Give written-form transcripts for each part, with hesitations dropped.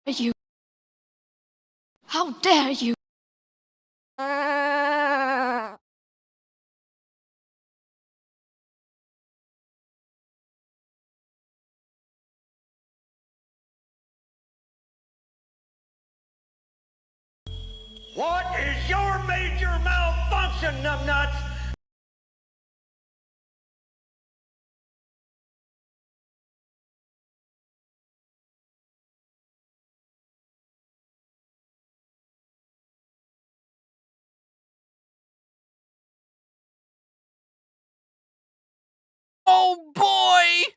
You. How dare you? What is your major malfunction, numbnuts? Oh boy!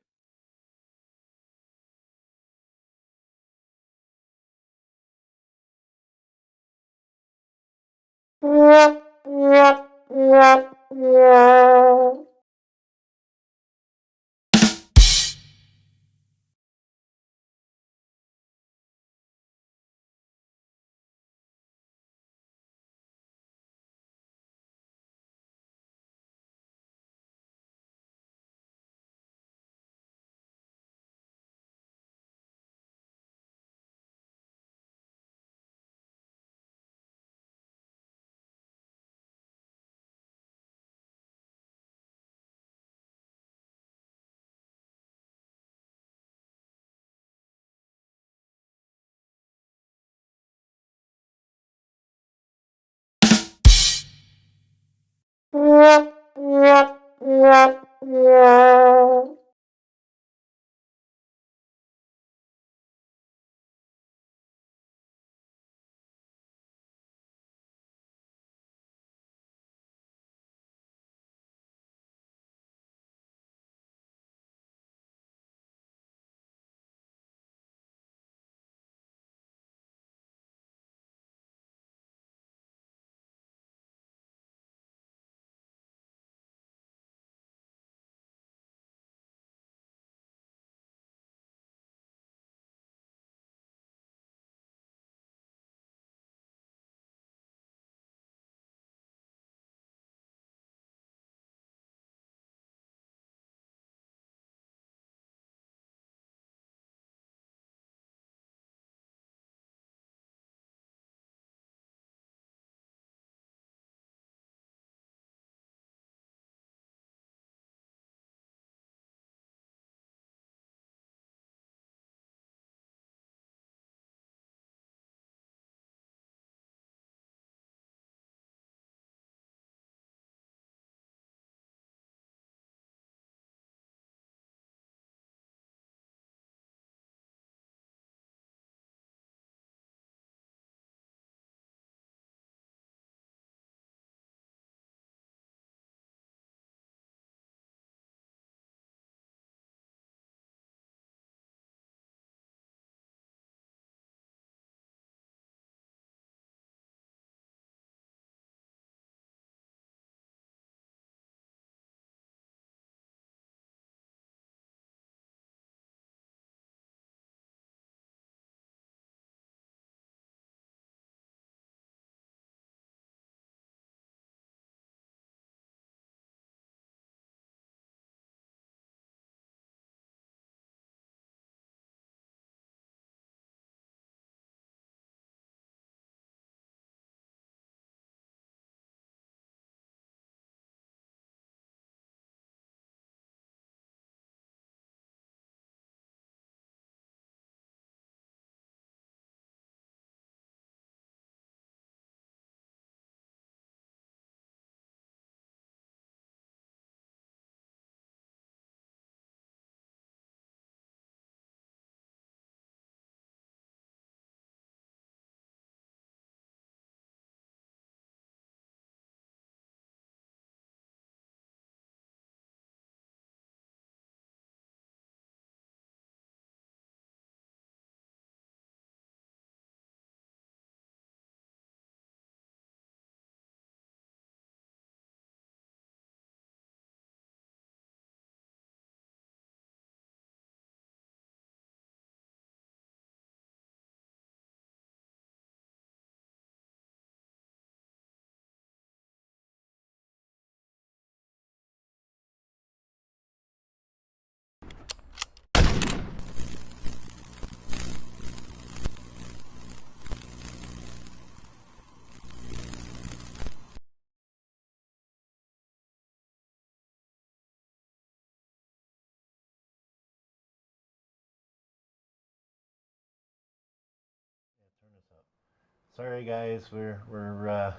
Sorry guys, we're the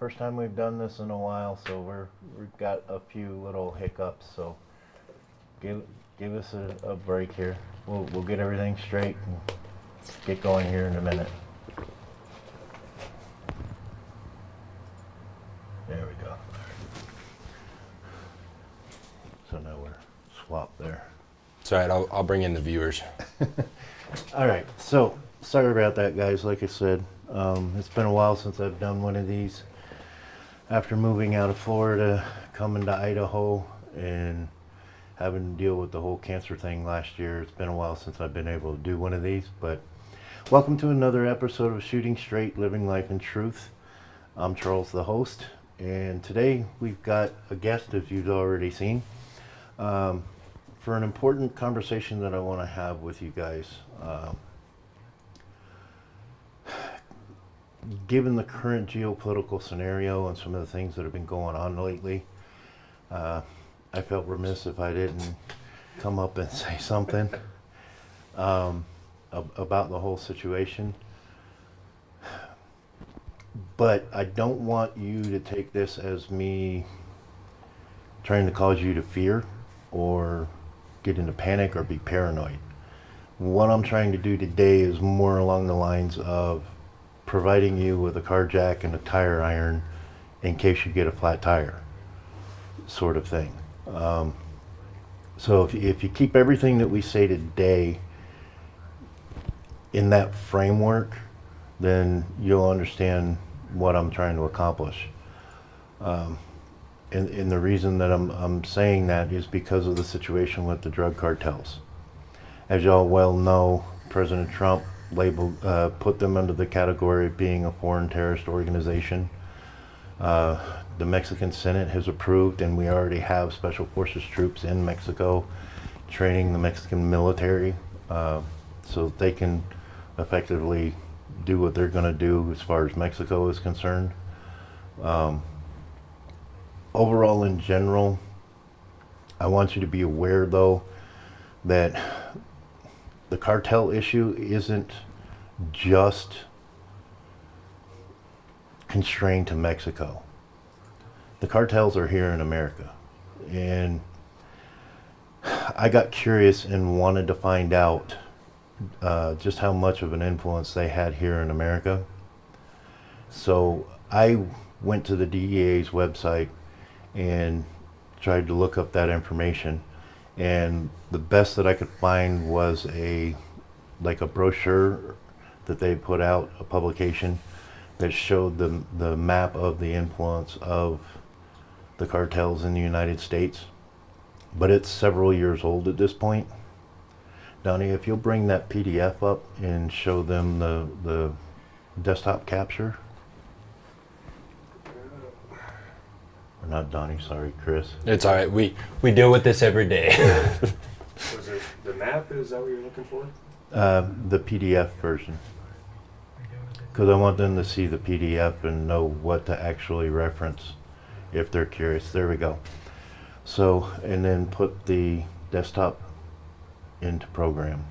first time we've done this in a while, so we've got a few little hiccups. So give us a break here. We'll get everything straight and get going here in a minute. There we go. So now we're swapped there. It's all right, I'll bring in the viewers. All right, so sorry about that, guys. Like I said, it's been a while since I've done one of these. After moving out of Florida, coming to Idaho, and having to deal with the whole cancer thing last year, it's been a while since I've been able to do one of these. But welcome to another episode of Shooting Straight, Living Life in Truth. I'm Charles, the host, and today we've got a guest, as you've already seen, for an important conversation that I want to have with you guys. Given the current geopolitical scenario and some of the things that have been going on lately, I felt remiss if I didn't come up and say something about the whole situation. But I don't want you to take this as me trying to cause you to fear or get into panic or be paranoid. What I'm trying to do today is more along the lines of providing you with a car jack and a tire iron in case you get a flat tire, sort of thing. So if you keep everything that we say today in that framework, then you'll understand what I'm trying to accomplish. And the reason that I'm saying that is because of the situation with the drug cartels. As y'all well know, President Trump put them under the category of being a foreign terrorist organization. The Mexican Senate has approved, and we already have Special Forces troops in Mexico training the Mexican military so they can effectively do what they're going to do as far as Mexico is concerned. Overall, in general, I want you to be aware, though, that the cartel issue isn't just constrained to Mexico. The cartels are here in America. And I got curious and wanted to find out just how much of an influence they had here in America. So I went to the DEA's website and tried to look up that information. And the best that I could find was a brochure that they put out, a publication that showed the map of the influence of the cartels in the United States. But it's several years old at this point. Donnie, if you'll bring that PDF up and show them the desktop capture. Or not Donnie, sorry, Chris. It's all right, we deal with this every day. Was it the map? Is that what you're looking for? The PDF version. Because I want them to see the PDF and know what to actually reference if they're curious. There we go. So, and then put the desktop into program.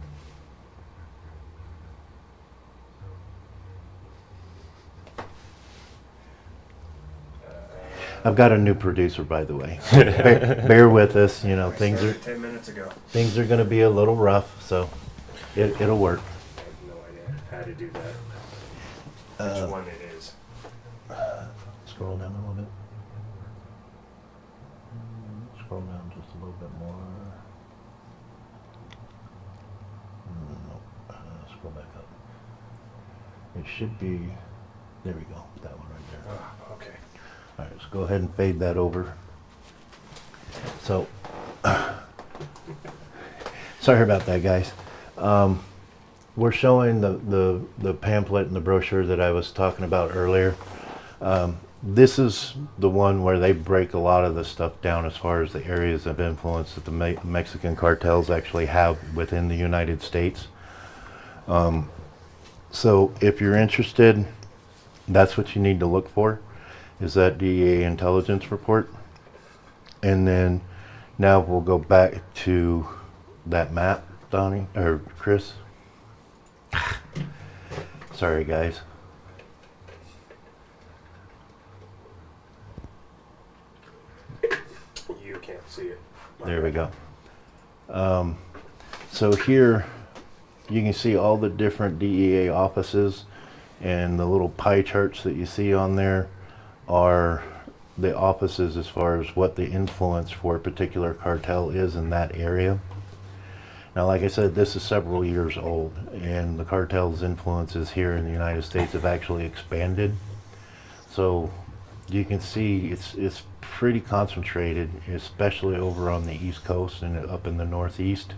I've got a new producer, by the way. Bear with us. You know, I things are started 10 minutes ago. things are going to be a little rough, so it'll work. I have no idea how to do that. Which one it is. Scroll down a little bit. Scroll down just a little bit more. No, scroll back up. It should be. There we go. That one right there. Oh, okay. All right, let's go ahead and fade that over. So, sorry about that, guys. We're showing the pamphlet and the brochure that I was talking about earlier. This is the one where they break a lot of the stuff down as far as the areas of influence that the Mexican cartels actually have within the United States. So if you're interested, that's what you need to look for, is that DEA intelligence report. And then now we'll go back to that map, Donnie, or Chris. Sorry, guys. There we go. So here you can see all the different DEA offices, and the little pie charts that you see on there are the offices as far as what the influence for a particular cartel is in that area. Now, like I said, this is several years old, and the cartel's influences here in the United States have actually expanded. So you can see it's pretty concentrated, especially over on the East Coast and up in the Northeast.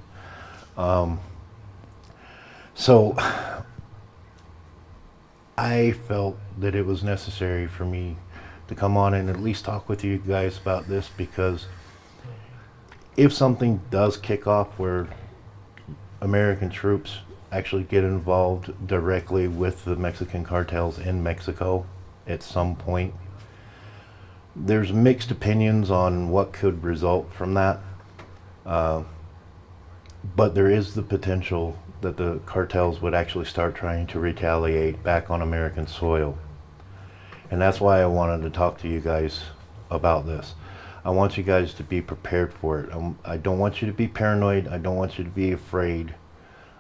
So I felt that it was necessary for me to come on and at least talk with you guys about this, because if something does kick off where American troops actually get involved directly with the Mexican cartels in Mexico at some point, there's mixed opinions on what could result from that. But there is the potential that the cartels would actually start trying to retaliate back on American soil. And that's why I wanted to talk to you guys about this. I want you guys to be prepared for it. I don't want you to be paranoid. I don't want you to be afraid.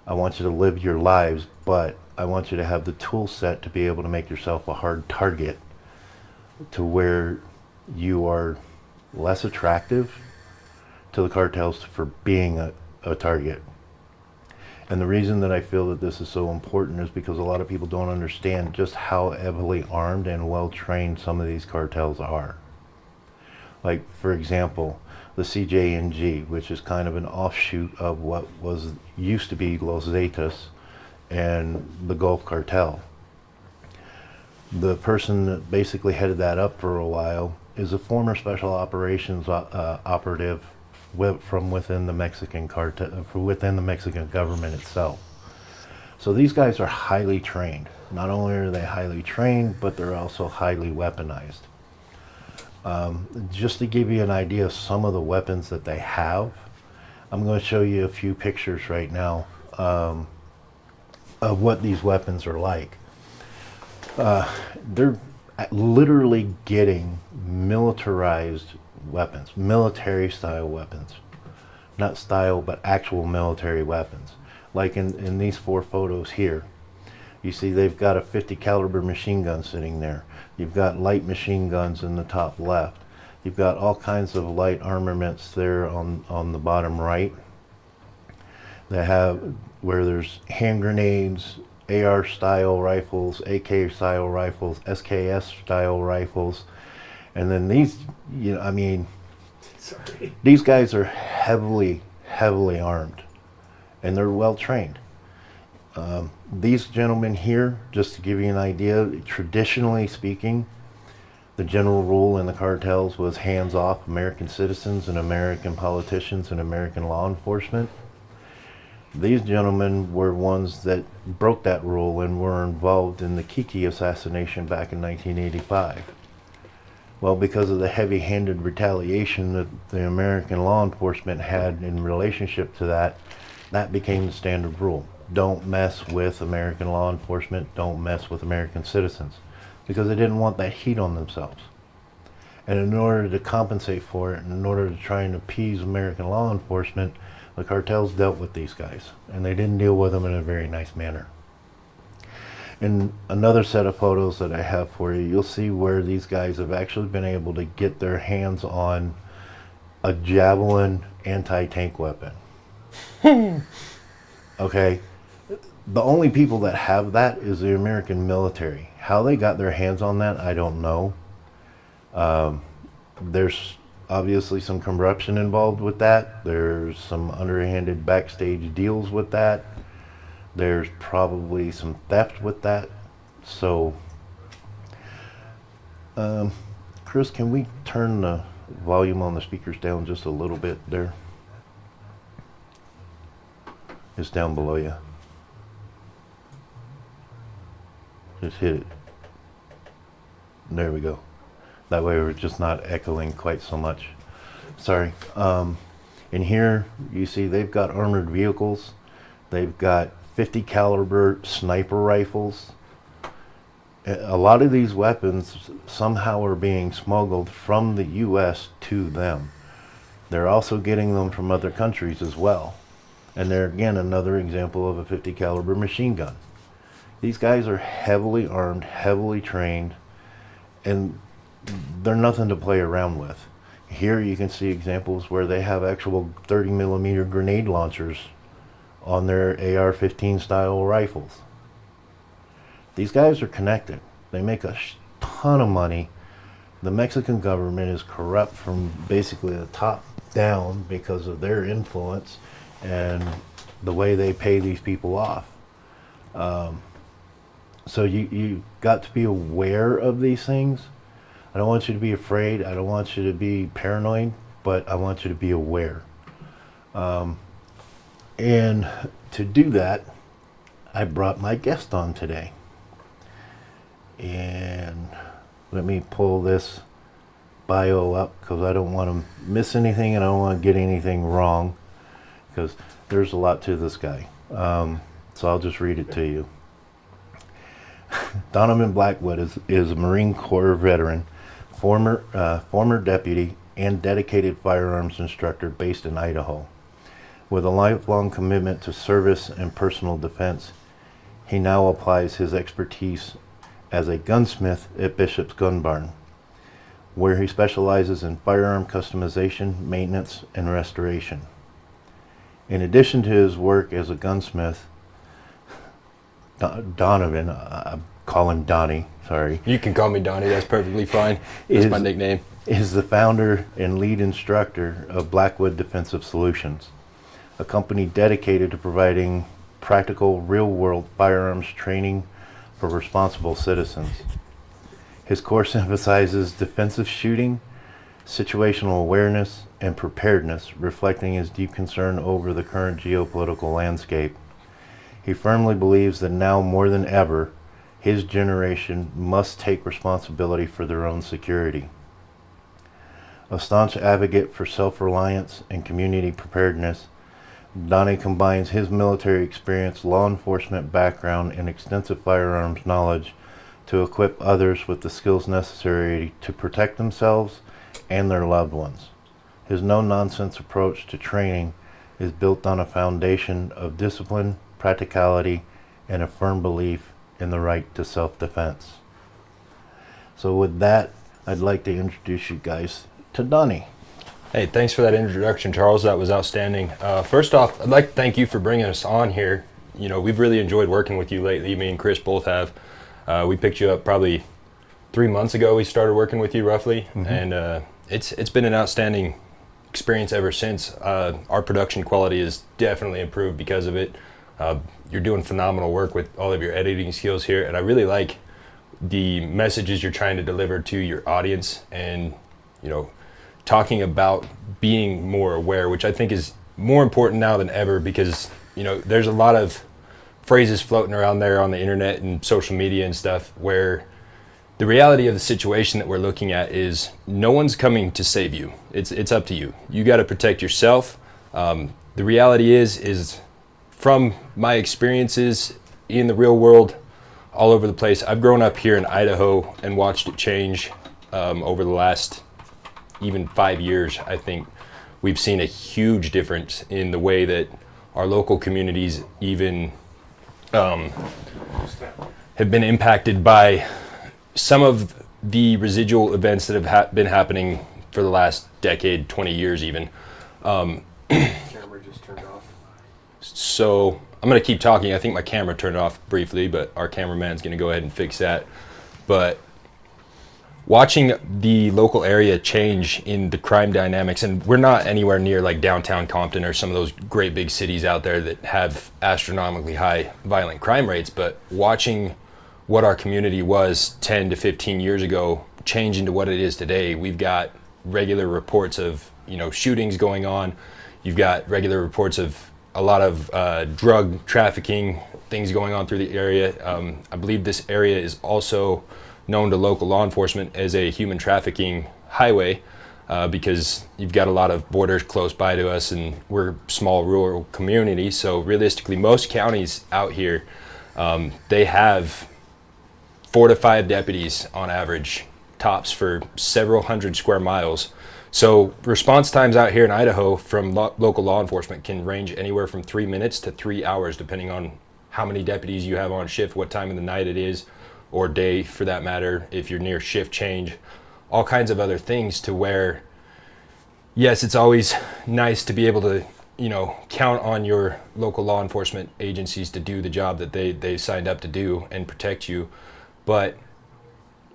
I want you to live your lives, but I want you to have the tool set to be able to make yourself a hard target to where you are less attractive to the cartels for being a target. And the reason that I feel that this is so important is because a lot of people don't understand just how heavily armed and well trained some of these cartels are. Like, for example, the CJNG, which is kind of an offshoot of what used to be Los Zetas and the Gulf Cartel. The person that basically headed that up for a while is a former special operations operative from within the Mexican cartel, within the Mexican government itself. So these guys are highly trained. Not only are they highly trained, but they're also highly weaponized. Just to give you an idea of some of the weapons that they have, I'm going to show you a few pictures right now of what these weapons are like. They're literally getting militarized weapons, military style weapons. Not style, but actual military weapons. Like in these 4 photos here, you see they've got a 50 caliber machine gun sitting there. You've got light machine guns in the top left. You've got all kinds of light armaments there on the bottom right. They have where there's hand grenades, AR style rifles, AK style rifles, SKS style rifles. And then these, you know, I mean, these guys are heavily armed, and they're well trained. These gentlemen here, just to give you an idea, traditionally speaking, the general rule in the cartels was hands off American citizens and American politicians and American law enforcement. These gentlemen were ones that broke that rule and were involved in the Kiki assassination back in 1985. Well, because of the heavy-handed retaliation that the American law enforcement had in relationship to that, that became the standard rule. Don't mess with American law enforcement, don't mess with American citizens, because they didn't want that heat on themselves. And in order to compensate for it, and in order to try and appease American law enforcement, the cartels dealt with these guys, and they didn't deal with them in a very nice manner. In another set of photos that I have for you, you'll see where these guys have actually been able to get their hands on a Javelin anti-tank weapon. Okay? The only people that have that is the American military. How they got their hands on that, I don't know. There's obviously some corruption involved with that. There's some underhanded backstage deals with that. There's probably some theft with that. So, Chris, can we turn the volume on the speakers down just a little bit there? It's down below you. Just hit it. There we go. That way we're just not echoing quite so much. Sorry. In here, you see they've got armored vehicles. They've got 50 caliber sniper rifles. A lot of these weapons somehow are being smuggled from the US to them. They're also getting them from other countries as well. And they're, again, another example of a 50 caliber machine gun. These guys are heavily armed, heavily trained, and they're nothing to play around with. Here you can see examples where they have actual 30 millimeter grenade launchers on their AR-15 style rifles. These guys are connected. They make a ton of money. The Mexican government is corrupt from basically the top down because of their influence and the way they pay these people off. So you got to be aware of these things. I don't want you to be afraid. I don't want you to be paranoid, but I want you to be aware. And to do that, I brought my guest on today. And let me pull this bio up because I don't want to miss anything and I don't want to get anything wrong because there's a lot to this guy. So I'll just read it to you. Donovan Blackwood is a Marine Corps veteran, former deputy, and dedicated firearms instructor based in Idaho. With a lifelong commitment to service and personal defense, he now applies his expertise as a gunsmith at Bishop's Gun Barn, where he specializes in firearm customization, maintenance, and restoration. In addition to his work as a gunsmith, Donovan, I call him Donnie, sorry. You can call me Donnie, that's perfectly fine. That's my nickname. Is the founder and lead instructor of Blackwood Defensive Solutions, a company dedicated to providing practical, real-world firearms training for responsible citizens. His course emphasizes defensive shooting, situational awareness, and preparedness, reflecting his deep concern over the current geopolitical landscape. He firmly believes that now more than ever, his generation must take responsibility for their own security. A staunch advocate for self-reliance and community preparedness, Donnie combines his military experience, law enforcement background, and extensive firearms knowledge to equip others with the skills necessary to protect themselves and their loved ones. His no-nonsense approach to training is built on a foundation of discipline, practicality, and a firm belief in the right to self-defense. So with that, I'd like to introduce you guys to Donnie. Hey, thanks for that introduction, Charles. That was outstanding. First off, I'd like to thank you for bringing us on here. You know, we've really enjoyed working with you lately. Me and Chris both have. We picked you up probably 3 months ago. We started working with you roughly, and it's been an outstanding experience ever since. Our production quality has definitely improved because of it. You're doing phenomenal work with all of your editing skills here, and I really like the messages you're trying to deliver to your audience, and you know, talking about being more aware, which I think is more important now than ever, because you know, there's a lot of phrases floating around there on the internet and social media and stuff where the reality of the situation that we're looking at is no one's coming to save you. It's up to you. You got to protect yourself. The reality is from my experiences in the real world all over the place, I've grown up here in Idaho and watched it change over the last even 5 years. I think we've seen a huge difference in the way that our local communities even have been impacted by some of the residual events that have been happening for the last decade, 20 years even. Camera just turned off. So I'm going to keep talking. I think my camera turned off briefly, but our cameraman's going to go ahead and fix that. But watching the local area change in the crime dynamics, and we're not anywhere near like downtown Compton or some of those great big cities out there that have astronomically high violent crime rates, but watching what our community was 10 to 15 years ago change into what it is today. We've got regular reports of, you know, shootings going on. You've got regular reports of a lot of drug trafficking things going on through the area. I believe this area is also known to local law enforcement as a human trafficking highway because you've got a lot of borders close by to us, and we're a small rural community. So realistically, most counties out here, they have 4 to 5 deputies on average, tops, for several hundred square miles So response times out here in Idaho from local law enforcement can range anywhere from 3 minutes to 3 hours, depending on how many deputies you have on shift, what time of the night it is, or day for that matter, if you're near shift change, all kinds of other things, to where, yes, it's always nice to be able to, count on your local law enforcement agencies to do the job that they signed up to do and protect you. But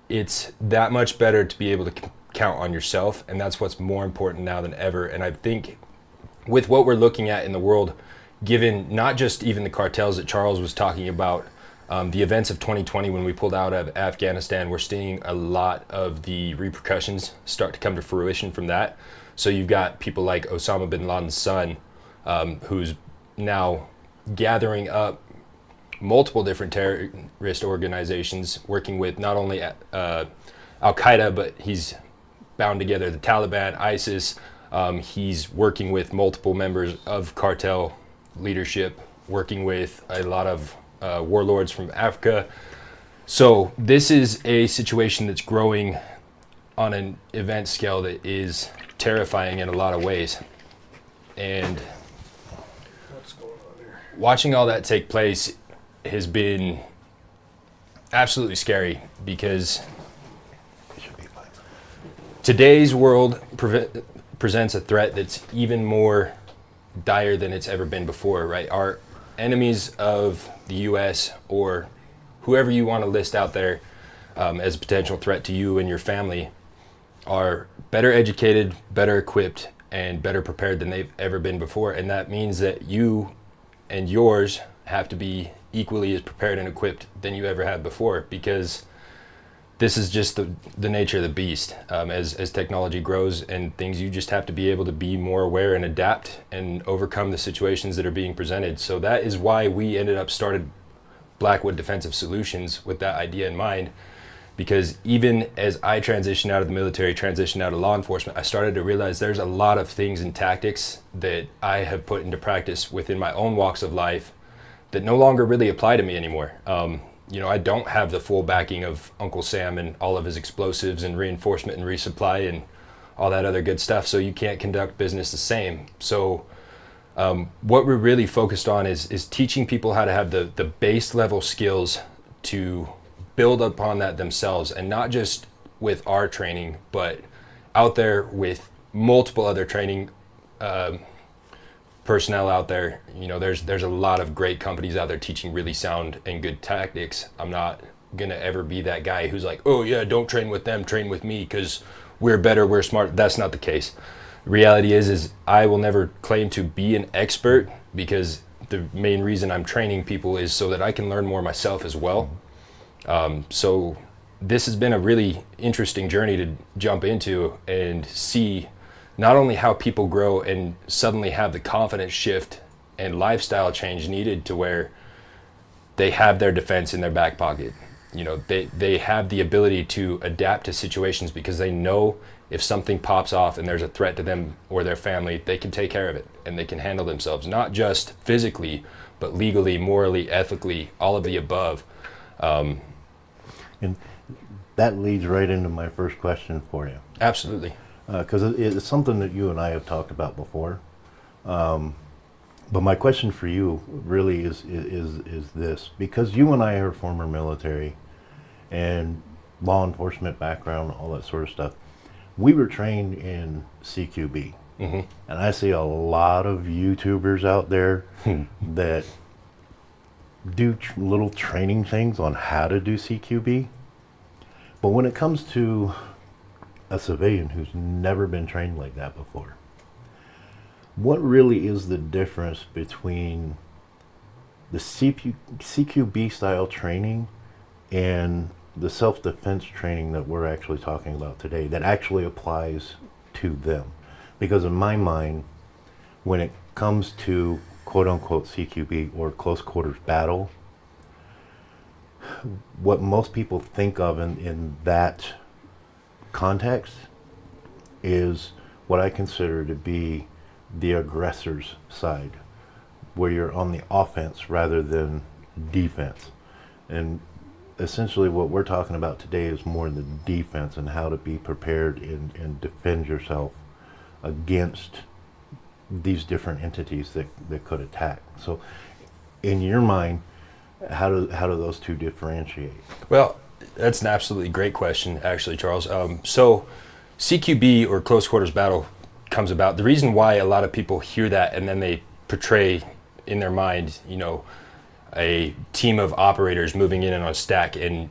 it's that much better to be able to count on yourself, and that's what's more important now than ever. And I think with what we're looking at in the world, given not just even the cartels that Charles was talking about, the events of 2020 when we pulled out of Afghanistan, we're seeing a lot of the repercussions start to come to fruition from that. So you've got people like Osama bin Laden's son, who's now gathering up multiple different terrorist organizations, working with not only Al-Qaeda, but he's bound together the Taliban, ISIS. He's working with multiple members of cartel leadership, working with a lot of warlords from Africa. So this is a situation that's growing on an event scale that is terrifying in a lot of ways. And What's going on here? watching all that take place has been absolutely scary, because today's world presents a threat that's even more dire than it's ever been before, right? Our enemies of the U.S., or whoever you want to list out there as a potential threat to you and your family, are better educated, better equipped, and better prepared than they've ever been before. And that means that you and yours have to be equally as prepared and equipped than you ever have before, because this is just the nature of the beast. As technology grows and things, you just have to be able to be more aware and adapt and overcome the situations that are being presented. So that is why we ended up started Blackwood Defensive Solutions with that idea in mind, because even as I transitioned out of the military, transitioned out of law enforcement, I started to realize there's a lot of things and tactics that I have put into practice within my own walks of life that no longer really apply to me anymore. I don't have the full backing of Uncle Sam and all of his explosives and reinforcement and resupply and all that other good stuff, so you can't conduct business the same. So what we're really focused on is teaching people how to have the base level skills to build upon that themselves, and not just with our training, but out there with multiple other training personnel out there. There's a lot of great companies out there teaching really sound and good tactics. I'm not gonna ever be that guy who's like, oh yeah, don't train with them, train with me because we're better, we're smart. That's not the case. The reality is I will never claim to be an expert, because the main reason I'm training people is so that I can learn more myself as well. So this has been a really interesting journey to jump into and see not only how people grow and suddenly have the confidence shift and lifestyle change needed to where they have their defense in their back pocket. They have the ability to adapt to situations because they know if something pops off and there's a threat to them or their family, they can take care of it and they can handle themselves, not just physically, but legally, morally, ethically, all of the above. And that leads right into my first question for you. Absolutely. Because it's something that you and I have talked about before. But my question for you really is this. Because you and I are former military and law enforcement background, all that sort of stuff, we were trained in CQB. Mm-hmm. And I see a lot of YouTubers out there that do little training things on how to do CQB. But when it comes to a civilian who's never been trained like that before, what really is the difference between the CQB style training and the self-defense training that we're actually talking about today that actually applies to them? Because in my mind, when it comes to quote-unquote CQB or close quarters battle, what most people think of in that context is what I consider to be the aggressor's side, where you're on the offense rather than defense. And essentially what we're talking about today is more the defense and how to be prepared and defend yourself against these different entities that could attack. So in your mind, how do those two differentiate? Well, that's an absolutely great question, actually, Charles. So CQB, or close quarters battle, comes about. The reason why a lot of people hear that and then they portray in their mind, a team of operators moving in on a stack and,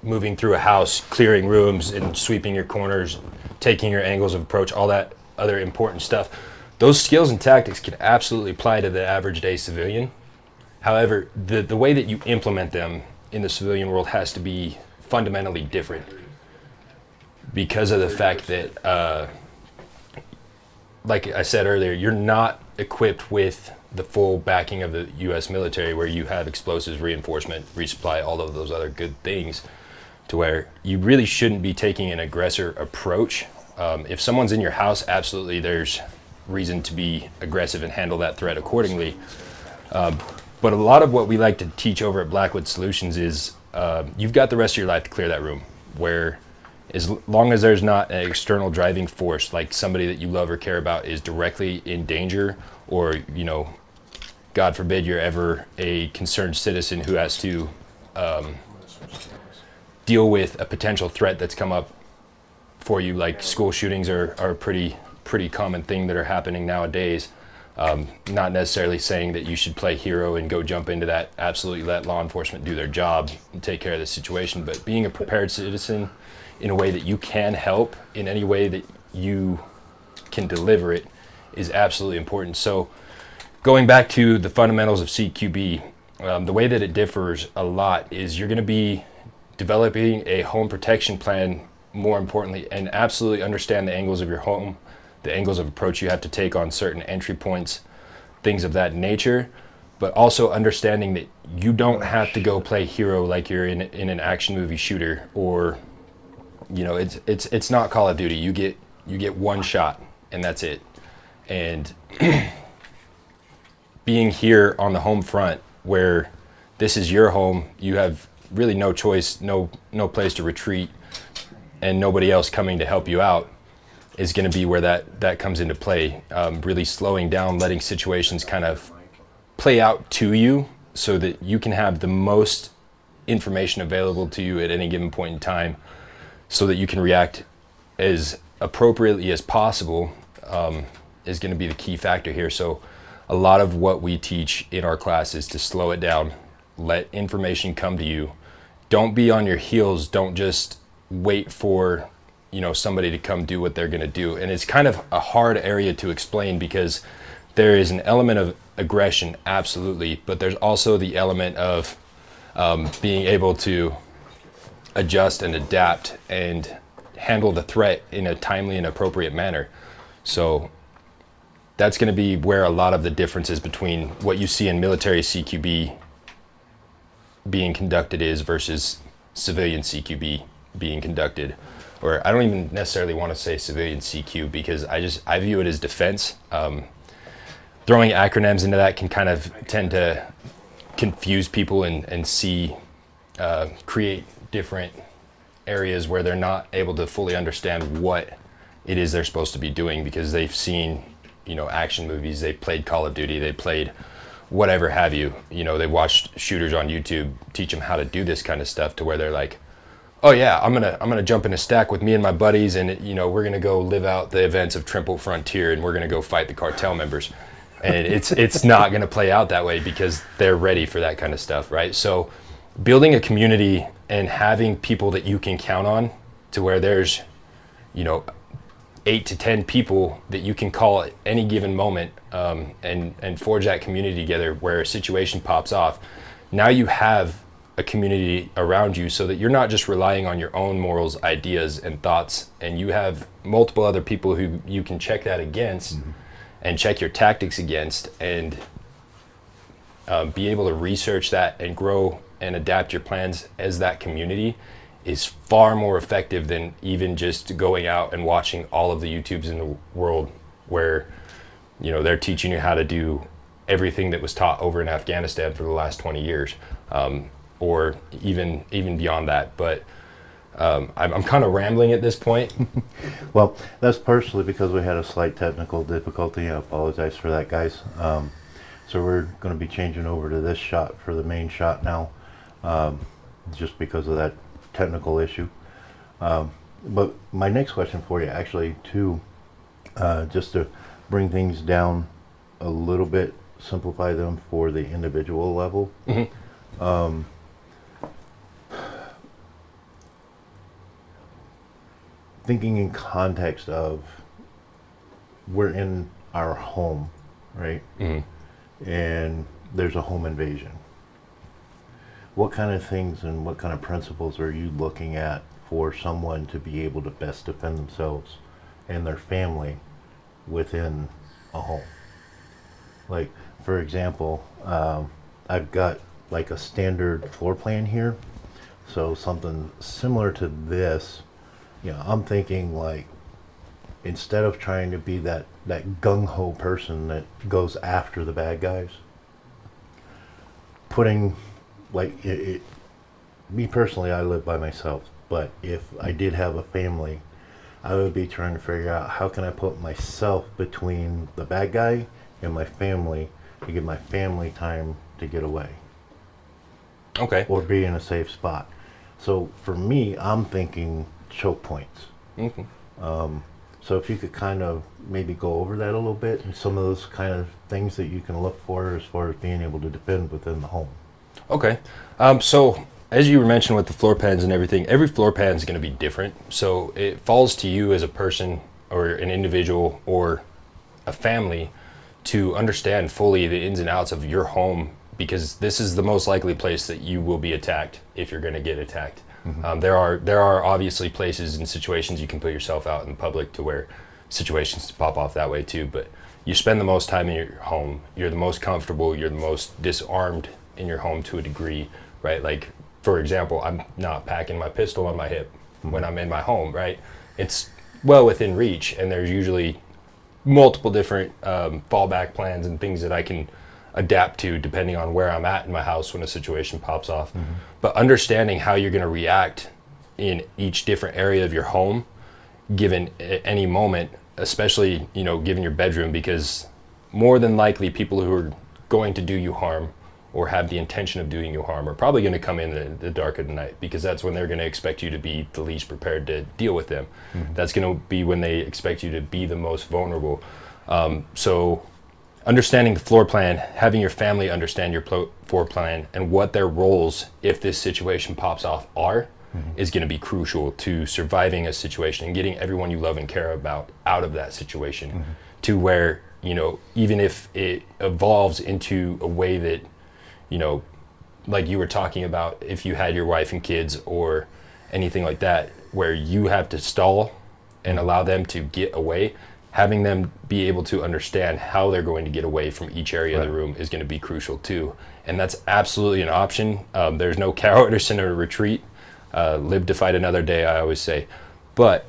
moving through a house, clearing rooms and sweeping your corners, taking your angles of approach, all that other important stuff. Those skills and tactics can absolutely apply to the average day civilian. However, the way that you implement them in the civilian world has to be fundamentally different because of the fact that, like I said earlier, you're not equipped with the full backing of the U.S. military, where you have explosives, reinforcement, resupply, all of those other good things, to where you really shouldn't be taking an aggressor approach. If someone's in your house, absolutely there's reason to be aggressive and handle that threat accordingly. But a lot of what we like to teach over at Blackwood Solutions is you've got the rest of your life to clear that room, where as long as there's not an external driving force, like somebody that you love or care about is directly in danger, or, God forbid you're ever a concerned citizen who has to deal with a potential threat that's come up for you, like school shootings are a pretty common thing that are happening nowadays. Not necessarily saying that you should play hero and go jump into that. Absolutely let law enforcement do their job and take care of the situation. But being a prepared citizen in a way that you can help in any way that you can deliver it is absolutely important. So going back to the fundamentals of CQB, the way that it differs a lot is you're going to be developing a home protection plan, more importantly, and absolutely understand the angles of your home, the angles of approach you have to take on certain entry points, things of that nature, but also understanding that you don't have to go play hero like you're in an action movie shooter, or it's not Call of Duty. You get one shot and that's it. And being here on the home front, where this is your home, you have really no choice, no place to retreat, and nobody else coming to help you out, is going to be where that comes into play. Really slowing down, letting situations kind of play out to you so that you can have the most information available to you at any given point in time, so that you can react as appropriately as possible, is going to be the key factor here. So a lot of what we teach in our class is to slow it down, let information come to you. Don't be on your heels. Don't just wait for somebody to come do what they're going to do. And it's kind of a hard area to explain, because there is an element of aggression, absolutely, but there's also the element of being able to adjust and adapt and handle the threat in a timely and appropriate manner. So that's going to be where a lot of the differences between what you see in military CQB being conducted is versus civilian CQB being conducted. Or I don't even necessarily want to say civilian CQ, because I view it as defense. Throwing acronyms into that can kind of tend to confuse people and create different areas where they're not able to fully understand what it is they're supposed to be doing, because they've seen, action movies, they played Call of Duty, they played whatever have you. They watched shooters on YouTube teach them how to do this kind of stuff, to where they're like, oh yeah, I'm gonna jump in a stack with me and my buddies, and we're gonna go live out the events of Trimble Frontier, and we're gonna go fight the cartel members. And it's not gonna play out that way, because they're ready for that kind of stuff, right? So building a community and having people that you can count on, to where there's 8 to 10 people that you can call at any given moment, and forge that community together, where a situation pops off. Now you have a community around you, so that you're not just relying on your own morals, ideas, and thoughts, and you have multiple other people who you can check that against, and check your tactics against, and be able to research that and grow and adapt your plans as that community, is far more effective than even just going out and watching all of the YouTubes in the world, where they're teaching you how to do everything that was taught over in Afghanistan for the last 20 years, or even beyond that. But I'm kind of rambling at this point. Well, that's partially because we had a slight technical difficulty. I apologize for that, guys. So we're going to be changing over to this shot for the main shot now, just because of that technical issue. But my next question for you, actually, too, just to bring things down a little bit, simplify them for the individual level. Thinking in context of we're in our home, right? And there's a home invasion. What kind of things and what kind of principles are you looking at for someone to be able to best defend themselves and their family within a home? Like, for example, I've got like a standard floor plan here. So something similar to this, you know, I'm thinking like, instead of trying to be that gung-ho person that goes after the bad guys, putting like me personally, I live by myself, but if I did have a family, I would be trying to figure out how can I put myself between the bad guy and my family to give my family time to get away. Okay. Or be in a safe spot. So for me, I'm thinking choke points. So if you could kind of maybe go over that a little bit and some of those kind of things that you can look for as far as being able to defend within the home. Okay. So as you were mentioning with the floor plans and everything, every floor plan is going to be different. So it falls to you as a person or an individual or a family to understand fully the ins and outs of your home, because this is the most likely place that you will be attacked if you're going to get attacked. There are obviously places and situations you can put yourself out in public to where situations pop off that way too, but you spend the most time in your home. You're the most comfortable. You're the most disarmed in your home to a degree, right? Like, for example, I'm not packing my pistol on my hip when I'm in my home, right? It's well within reach, and there's usually multiple different fallback plans and things that I can adapt to depending on where I'm at in my house when a situation pops off. But understanding how you're going to react in each different area of your home given any moment, especially, you know, given your bedroom, because more than likely people who are going to do you harm or have the intention of doing you harm are probably going to come in the dark of the night, because that's when they're going to expect you to be the least prepared to deal with them. That's going to be when they expect you to be the most vulnerable. So understanding the floor plan, having your family understand your floor plan and what their roles, if this situation pops off, are, is going to be crucial to surviving a situation and getting everyone you love and care about out of that situation to where, you know, even if it evolves into a way that, you know, like you were talking about, if you had your wife and kids or anything like that, where you have to stall and allow them to get away, having them be able to understand how they're going to get away from each area of the room is going to be crucial too. And that's absolutely an option. There's no cowardice in a retreat. Live to fight another day, I always say. But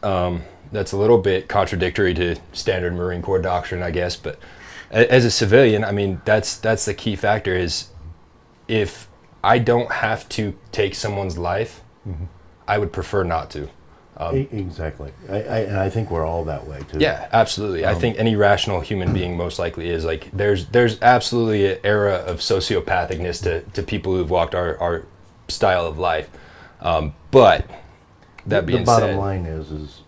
that's a little bit contradictory to standard Marine Corps doctrine, I guess. But as a civilian, I mean, that's the key factor is, if I don't have to take someone's life, I would prefer not to. Exactly. I think we're all that way too. Yeah, absolutely. I think any rational human being most likely is. Like, there's absolutely an era of sociopathicness to people who've walked our style of life. But that being said, the bottom line is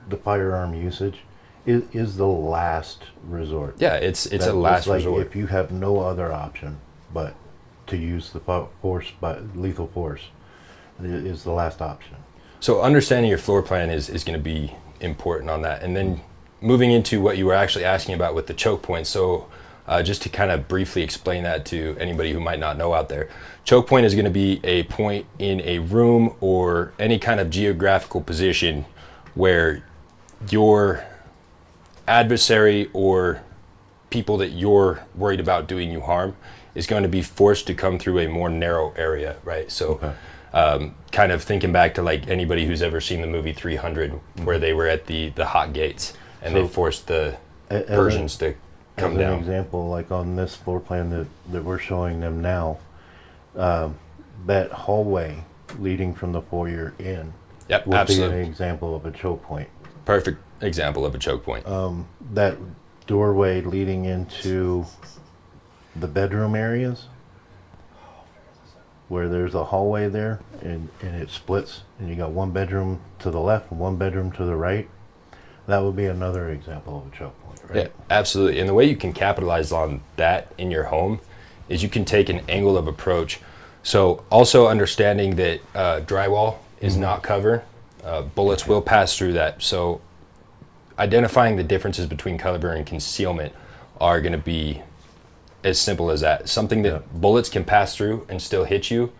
the firearm usage is the last resort. Yeah, it's a last resort. If you have no other option but to use the force, but lethal force is the last option. So understanding your floor plan is going to be important on that. And then moving into what you were actually asking about with the choke point. So just to kind of briefly explain that to anybody who might not know out there, choke point is going to be a point in a room or any kind of geographical position where your adversary or people that you're worried about doing you harm is going to be forced to come through a more narrow area, right? So kind of thinking back to like anybody who's ever seen the movie 300, where they were at the hot gates and they forced the Persians to come down. As an example, like on this floor plan that we're showing them now, that hallway leading from the foyer in Yep, would absolutely. be an example of a choke point. Perfect example of a choke point. That doorway leading into the bedroom areas, where there's a hallway there and it splits and you got one bedroom to the left and one bedroom to the right, that would be another example of a choke point, right? Yeah, absolutely. And the way you can capitalize on that in your home is you can take an angle of approach. So also understanding that drywall is not cover, bullets will pass through that. So identifying the differences between cover and concealment are going to be as simple as that. Something that bullets can pass through and still hit you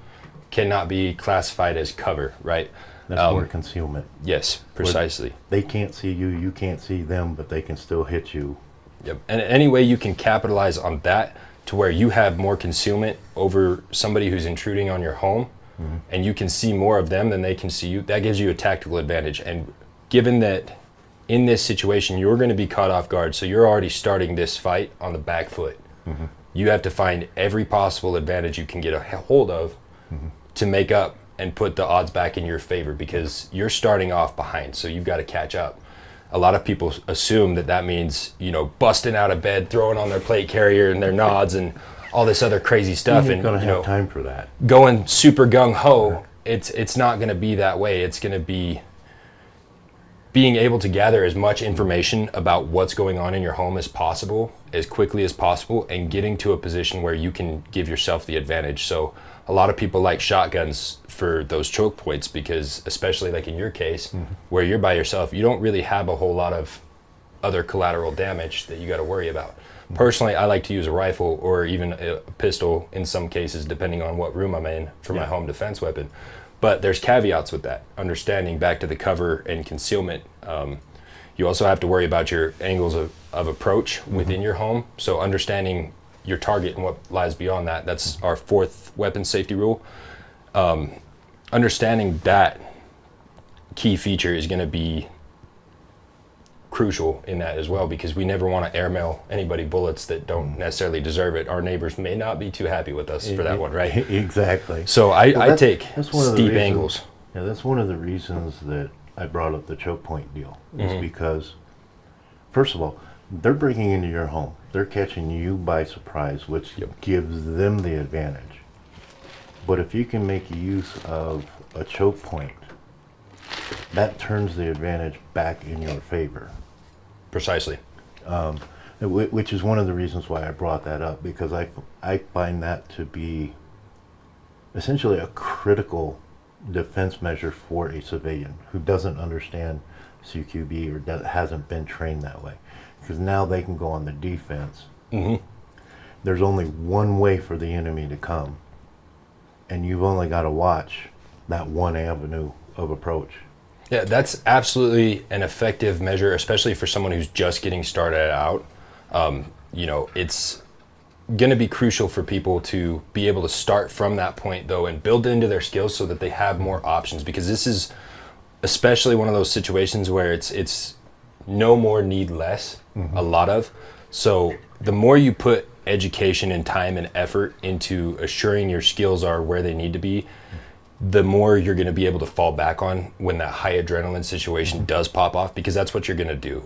cannot be classified as cover, right? That's more concealment. Yes, precisely. They can't see you, you can't see them, but they can still hit you. Yep. And any way you can capitalize on that to where you have more concealment over somebody who's intruding on your home, and you can see more of them than they can see you, that gives you a tactical advantage. And given that in this situation you're going to be caught off guard, so you're already starting this fight on the back foot. You have to find every possible advantage you can get a hold of to make up and put the odds back in your favor, because you're starting off behind, so you've got to catch up. A lot of people assume that that means, you know, busting out of bed, throwing on their plate carrier and their nods and all this other crazy stuff, You're and going to you have know, time for that. going super gung-ho. It's not going to be that way. It's going to be being able to gather as much information about what's going on in your home as possible, as quickly as possible, and getting to a position where you can give yourself the advantage. So a lot of people like shotguns for those choke points, because especially like in your case, where you're by yourself, you don't really have a whole lot of other collateral damage that you got to worry about. Personally, I like to use a rifle or even a pistol in some cases, depending on what room I'm in, for my home defense weapon. But there's caveats with that. Understanding back to the cover and concealment, you also have to worry about your angles of approach within your home. So understanding your target and what lies beyond that, that's our fourth weapon safety rule. Understanding that key feature is going to be crucial in that as well, because we never want to airmail anybody bullets that don't necessarily deserve it. Our neighbors may not be too happy with us for that one, right? Exactly. So I take that's one of the steep reasons- angles. Yeah, that's one of the reasons that I brought up the choke point deal, is because, first of all, they're breaking into your home. They're catching you by surprise, which gives them the advantage. But if you can make use of a choke point, that turns the advantage back in your favor. Precisely. Which is one of the reasons why I brought that up, because I find that to be essentially a critical defense measure for a civilian who doesn't understand CQB or hasn't been trained that way. Because now they can go on the defense. There's only one way for the enemy to come, and you've only got to watch that one avenue of approach. Yeah, that's absolutely an effective measure, especially for someone who's just getting started out. You know, it's going to be crucial for people to be able to start from that point, though, and build into their skills so that they have more options, because this is especially one of those situations where it's no more, need less, a lot of. So the more you put education and time and effort into assuring your skills are where they need to be, the more you're going to be able to fall back on when that high adrenaline situation does pop off, because that's what you're going to do.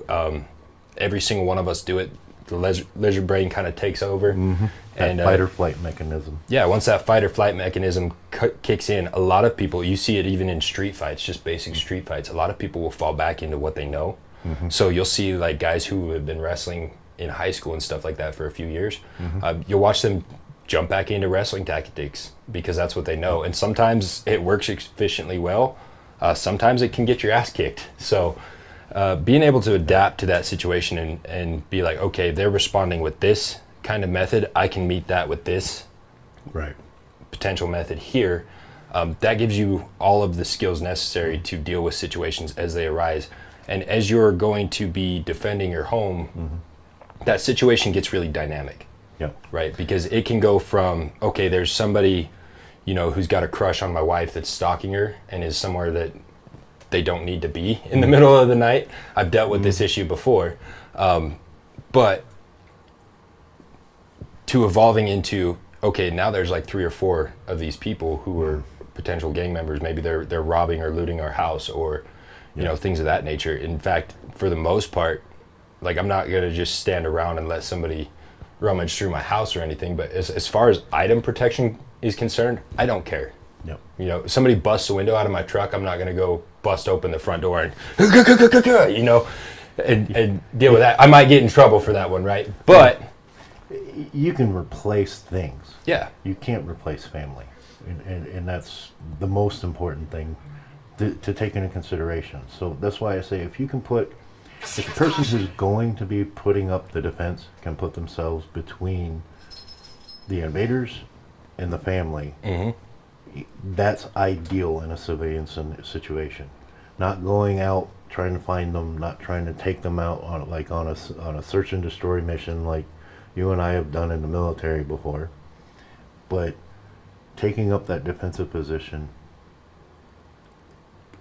Every single one of us do it. The lizard brain kind of takes over. And fight or flight mechanism. Yeah, once that fight or flight mechanism kicks in, a lot of people, you see it even in street fights, just basic street fights, a lot of people will fall back into what they know. So you'll see like guys who have been wrestling in high school and stuff like that for a few years, you'll watch them jump back into wrestling tactics because that's what they know. And sometimes it works efficiently well. Sometimes it can get your ass kicked. So being able to adapt to that situation and be like, okay, they're responding with this kind of method, I can meet that with this potential method here. That gives you all of the skills necessary to deal with situations as they arise. And as you're going to be defending your home, that situation gets really dynamic. Right? Because it can go from, okay, there's somebody, you know, who's got a crush on my wife that's stalking her and is somewhere that they don't need to be in the middle of the night. I've dealt with this issue before. But to evolving into, okay, now there's like 3 or 4 of these people who are potential gang members. Maybe they're robbing or looting our house, or you know, things of that nature. In fact, for the most part, like, I'm not gonna just stand around and let somebody rummage through my house or anything. But as far as item protection is concerned, I don't care. Yep. You know, if somebody busts a window out of my truck, I'm not gonna go bust open the front door and you know, and deal with that. I might get in trouble for that one, right? But You can replace things. yeah, You can't replace family. And that's the most important thing to take into consideration. So that's why I say, if the person who's going to be putting up the defense can put themselves between the invaders and the family, that's ideal in a civilian situation. Not going out trying to find them, not trying to take them out on a search and destroy mission like you and I have done in the military before, but taking up that defensive position,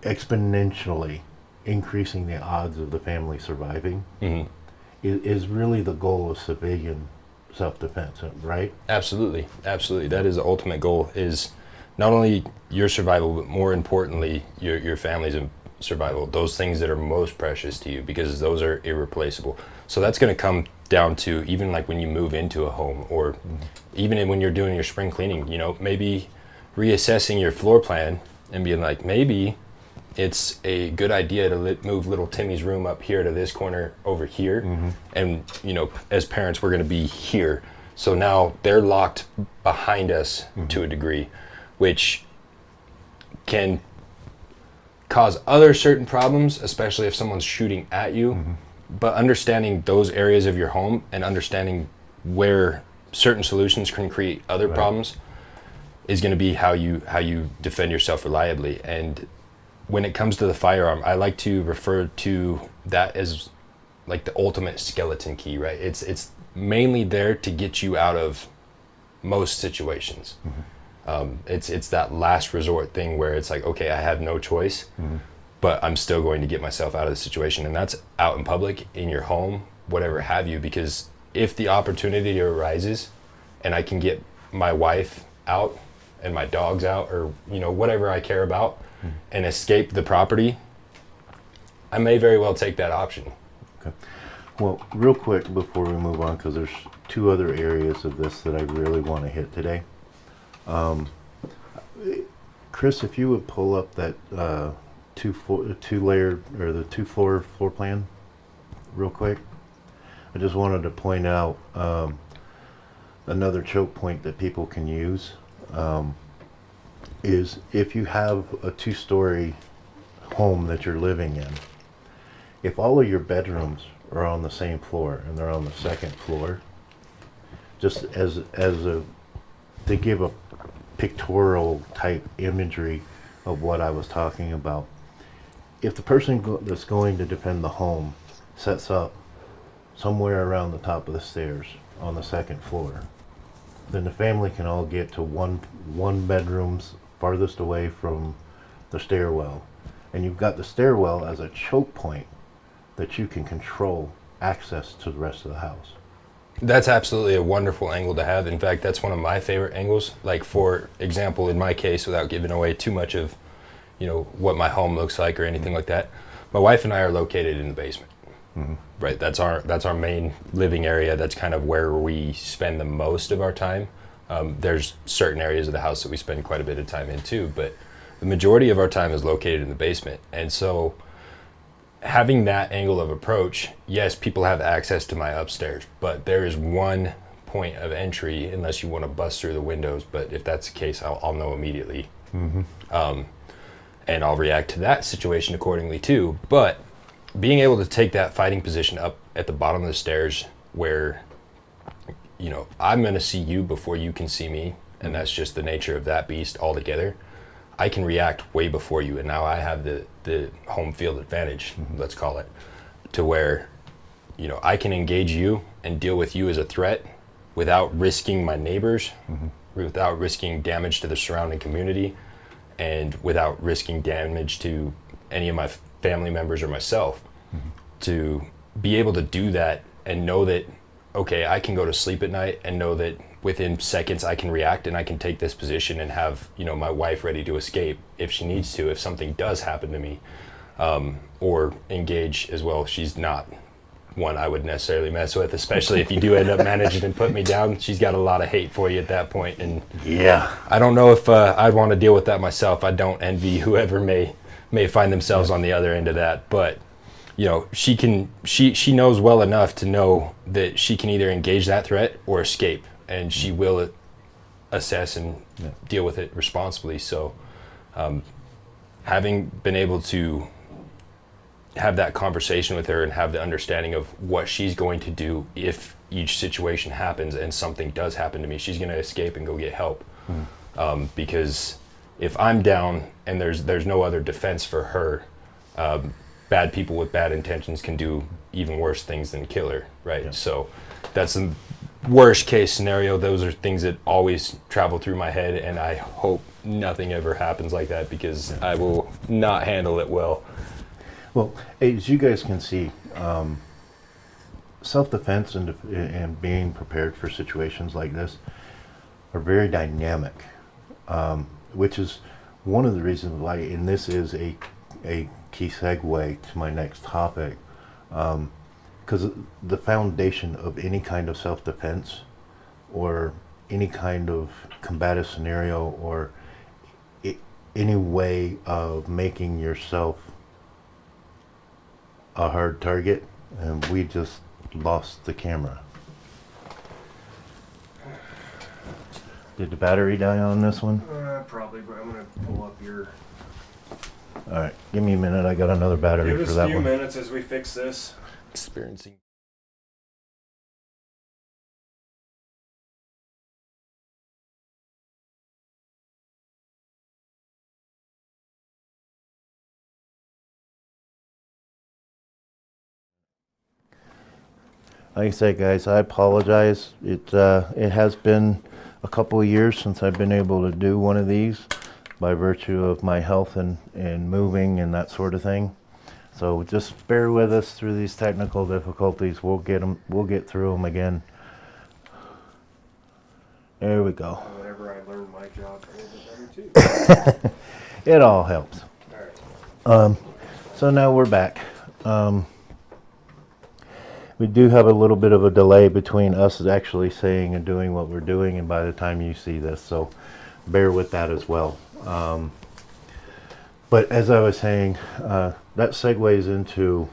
exponentially increasing the odds of the family surviving, is really the goal of civilian self-defense, right? absolutely. That is the ultimate goal, is not only your survival, but more importantly, your family's survival, those things that are most precious to you, because those are irreplaceable. So that's going to come down to even like when you move into a home, or even when you're doing your spring cleaning, you know, maybe reassessing your floor plan and being like, maybe it's a good idea to move little Timmy's room up here to this corner over here. And, you know, as parents, we're going to be here. So now they're locked behind us to a degree, which can cause other certain problems, especially if someone's shooting at you. But understanding those areas of your home and understanding where certain solutions can create other problems is going to be how you defend yourself reliably. And when it comes to the firearm, I like to refer to that as like the ultimate skeleton key, right? It's mainly there to get you out of most situations. It's that last resort thing where it's like, okay, I have no choice, but I'm still going to get myself out of the situation. And that's out in public, in your home, whatever have you, because if the opportunity arises and I can get my wife out and my dogs out, or, you know, whatever I care about, and escape the property, I may very well take that option. Okay. Well, real quick before we move on, because there's two other areas of this that I really want to hit today. Chris, if you would pull up that two-layer or the two-floor floor plan real quick. I just wanted to point out another choke point that people can use is if you have a two-story home that you're living in, if all of your bedrooms are on the same floor and they're on the second floor, just as a to give a pictorial type imagery of what I was talking about, if the person that's going to defend the home sets up somewhere around the top of the stairs on the second floor, then the family can all get to one bedroom's farthest away from the stairwell, and you've got the stairwell as a choke point that you can control access to the rest of the house. That's absolutely a wonderful angle to have. In fact, that's one of my favorite angles. Like, for example, in my case, without giving away too much of, you know, what my home looks like or anything like that, my wife and I are located in the basement. Right, that's our main living area. That's kind of where we spend the most of our time. There's certain areas of the house that we spend quite a bit of time in too, but the majority of our time is located in the basement. And so having that angle of approach, yes, people have access to my upstairs, but there is one point of entry unless you want to bust through the windows. But if that's the case, I'll know immediately. And I'll react to that situation accordingly too. But being able to take that fighting position up at the bottom of the stairs where, you know, I'm going to see you before you can see me, and that's just the nature of that beast altogether. I can react way before you, and now I have the home field advantage, let's call it, to where, you know, I can engage you and deal with you as a threat without risking my neighbors, without risking damage to the surrounding community, and without risking damage to any of my family members or myself. To be able to do that and know that okay, I can go to sleep at night and know that within seconds I can react and I can take this position and have, you know, my wife ready to escape if she needs to, if something does happen to me, or engage as well. She's not one I would necessarily mess with, especially if you do end up managing to put me down. She's got a lot of hate for you at that point, and Yeah. I don't know if I'd want to deal with that myself. I don't envy whoever may find themselves on the other end of that, but you know, she knows well enough to know that she can either engage that threat or escape, and she will assess and deal with it responsibly. So having been able to have that conversation with her and have the understanding of what she's going to do if each situation happens and something does happen to me, she's going to escape and go get help. Because if I'm down and there's no other defense for her, bad people with bad intentions can do even worse things than kill her, right? Yeah. So that's the worst case scenario. Those are things that always travel through my head, and I hope nothing ever happens like that, because I will not handle it well. Well, as you guys can see, self-defense and being prepared for situations like this are very dynamic, which is one of the reasons why, and this is a key segue to my next topic, because the foundation of any kind of self-defense or any kind of combative scenario or any way of making yourself a hard target, and we just lost the camera. Did the battery die on this one? Probably, but I'm gonna pull up your. All right, give me a minute. I got another battery Give for us that a few one. minutes as we fix this. Experiencing. Like I said, guys, I apologize. It has been a couple of years since I've been able to do one of these by virtue of my health and moving and that sort of thing. So just bear with us through these technical difficulties. We'll get through them again. There we go. Whenever I learn my job a little bit better too. It all helps. All right. So now we're back. We do have a little bit of a delay between us actually saying and doing what we're doing and by the time you see this, so bear with that as well. But as I was saying, that segues into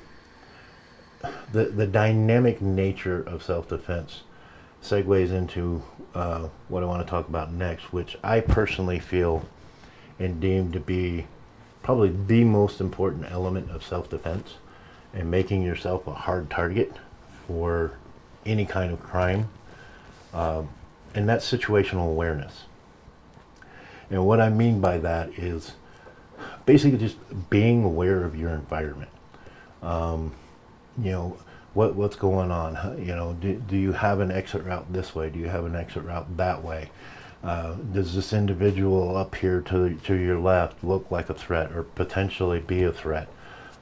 the dynamic nature of self-defense, segues into what I want to talk about next, which I personally feel and deem to be probably the most important element of self-defense and making yourself a hard target for any kind of crime, and that's situational awareness. And what I mean by that is basically just being aware of your environment. You know, what's going on? You know, do you have an exit route this way? Do you have an exit route that way? Does this individual up here to your left look like a threat or potentially be a threat?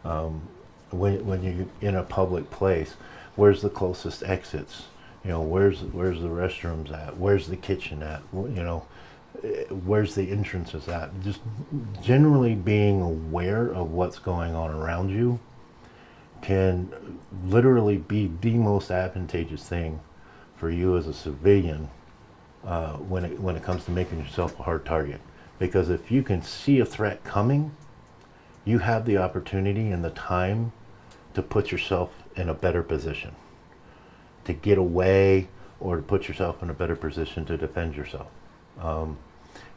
When you're in a public place, where's the closest exits? You know, where's the restrooms at? Where's the kitchen at? You know, where's the entrances at? Just generally being aware of what's going on around you can literally be the most advantageous thing for you as a civilian when it comes to making yourself a hard target. Because if you can see a threat coming, you have the opportunity and the time to put yourself in a better position, to get away, or to put yourself in a better position to defend yourself.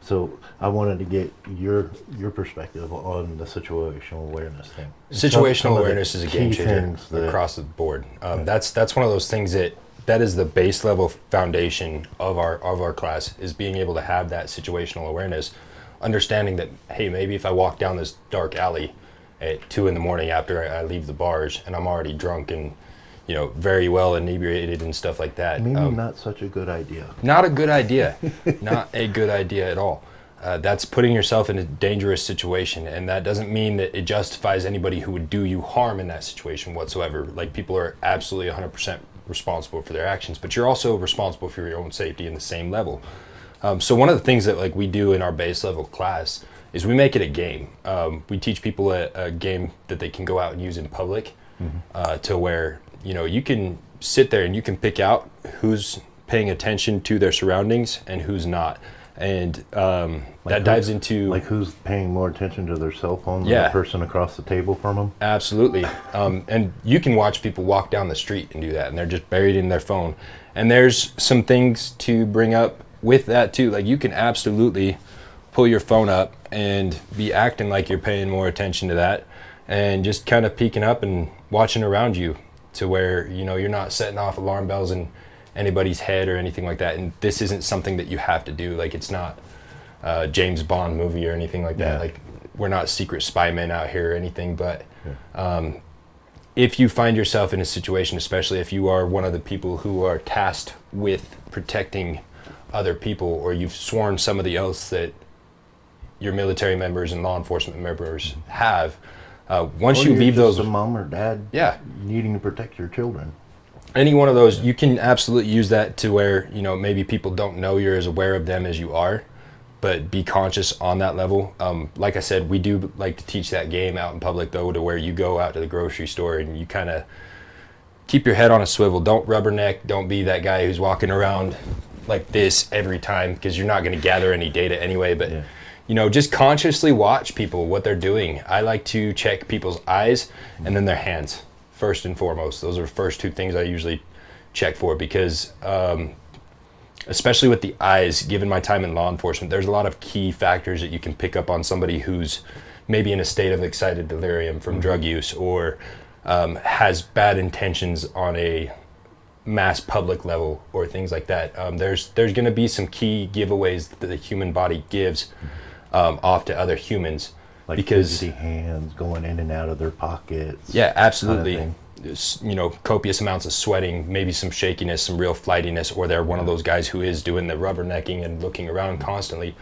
So I wanted to get your perspective on the situational awareness thing. Situational awareness is a game changer across the board. That's one of those things that is the base level foundation of our class, is being able to have that situational awareness, understanding that, hey, maybe if I walk down this dark alley at 2 a.m. after I leave the bars and I'm already drunk and, you know, very well inebriated and stuff like that. Maybe not such a good idea. Not a good idea. Not a good idea at all. That's putting yourself in a dangerous situation, and that doesn't mean that it justifies anybody who would do you harm in that situation whatsoever. Like, people are absolutely 100% responsible for their actions, but you're also responsible for your own safety in the same level. So one of the things that like we do in our base level class is we make it a game. We teach people a game that they can go out and use in public, to where, you know, you can sit there and you can pick out who's paying attention to their surroundings and who's not. And that dives into like who's paying more attention to their cell phone than Yeah. the person across the table from them. Absolutely. And you can watch people walk down the street and do that, and they're just buried in their phone. And there's some things to bring up with that too. Like you can absolutely pull your phone up and be acting like you're paying more attention to that, and just kind of peeking up and watching around you, to where, you know, you're not setting off alarm bells in anybody's head or anything like that. And this isn't something that you have to do. Like it's not a James Bond movie or anything like that. Yeah. Like we're not secret spy men out here or anything, but if you find yourself in a situation, especially if you are one of the people who are tasked with protecting other people, or you've sworn some of the oaths that your military members and law enforcement members have, once Or you you're leave just those, a mom or dad, Yeah. needing to protect your children. any one of those, you can absolutely use that to where, you know, maybe people don't know you're as aware of them as you are, but be conscious on that level. Like I said, we do like to teach that game out in public, though, to where you go out to the grocery store and you kind of keep your head on a swivel. Don't rubberneck. Don't be that guy who's walking around like this every time, because you're not going to gather any data anyway. But Yeah. you know, just consciously watch people, what they're doing. I like to check people's eyes and then their hands first and foremost. Those are the first two things I usually check for, because especially with the eyes, given my time in law enforcement, there's a lot of key factors that you can pick up on somebody who's maybe in a state of excited delirium from drug use, or has bad intentions on a mass public level, or things like that. There's going to be some key giveaways that the human body gives off to other humans, Like because fidgety hands going in and out of their pockets. yeah, absolutely. Kind You know, copious amounts of sweating, maybe some shakiness, some real flightiness, or they're one of those guys who is doing the rubbernecking and looking around constantly.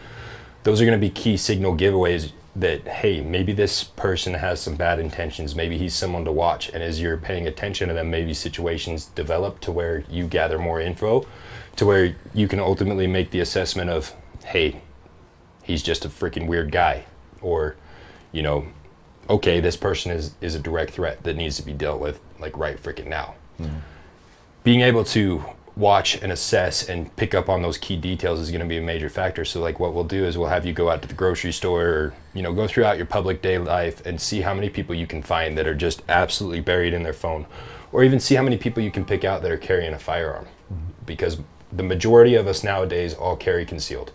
Those are going to be key signal giveaways that, hey, maybe this person has some bad intentions. Maybe he's someone to watch. And as you're paying attention to them, maybe situations develop to where you gather more info, to where you can ultimately make the assessment of, hey, he's just a freaking weird guy. Or, you know, okay, this person is a direct threat that needs to be dealt with, like, right freaking now. Being able to watch and assess and pick up on those key details is going to be a major factor. So, like, what we'll do is we'll have you go out to the grocery store, or, you know, go throughout your public day life and see how many people you can find that are just absolutely buried in their phone, or even see how many people you can pick out that are carrying a firearm. Because the majority of us nowadays all carry concealed.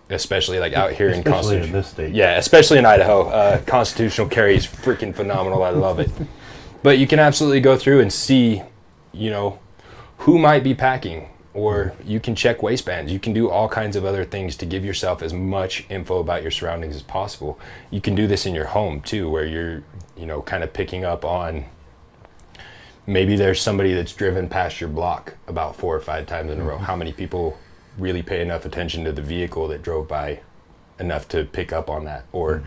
Especially like out here in Especially Constitution. in this state. Yeah, especially in Idaho. Constitutional carry is freaking phenomenal. I love it. But you can absolutely go through and see, you know, who might be packing, or you can check waistbands. You can do all kinds of other things to give yourself as much info about your surroundings as possible. You can do this in your home too, where you're, you know, kind of picking up on, maybe there's somebody that's driven past your block about 4 or 5 times in a row. How many people really pay enough attention to the vehicle that drove by enough to pick up on that? Or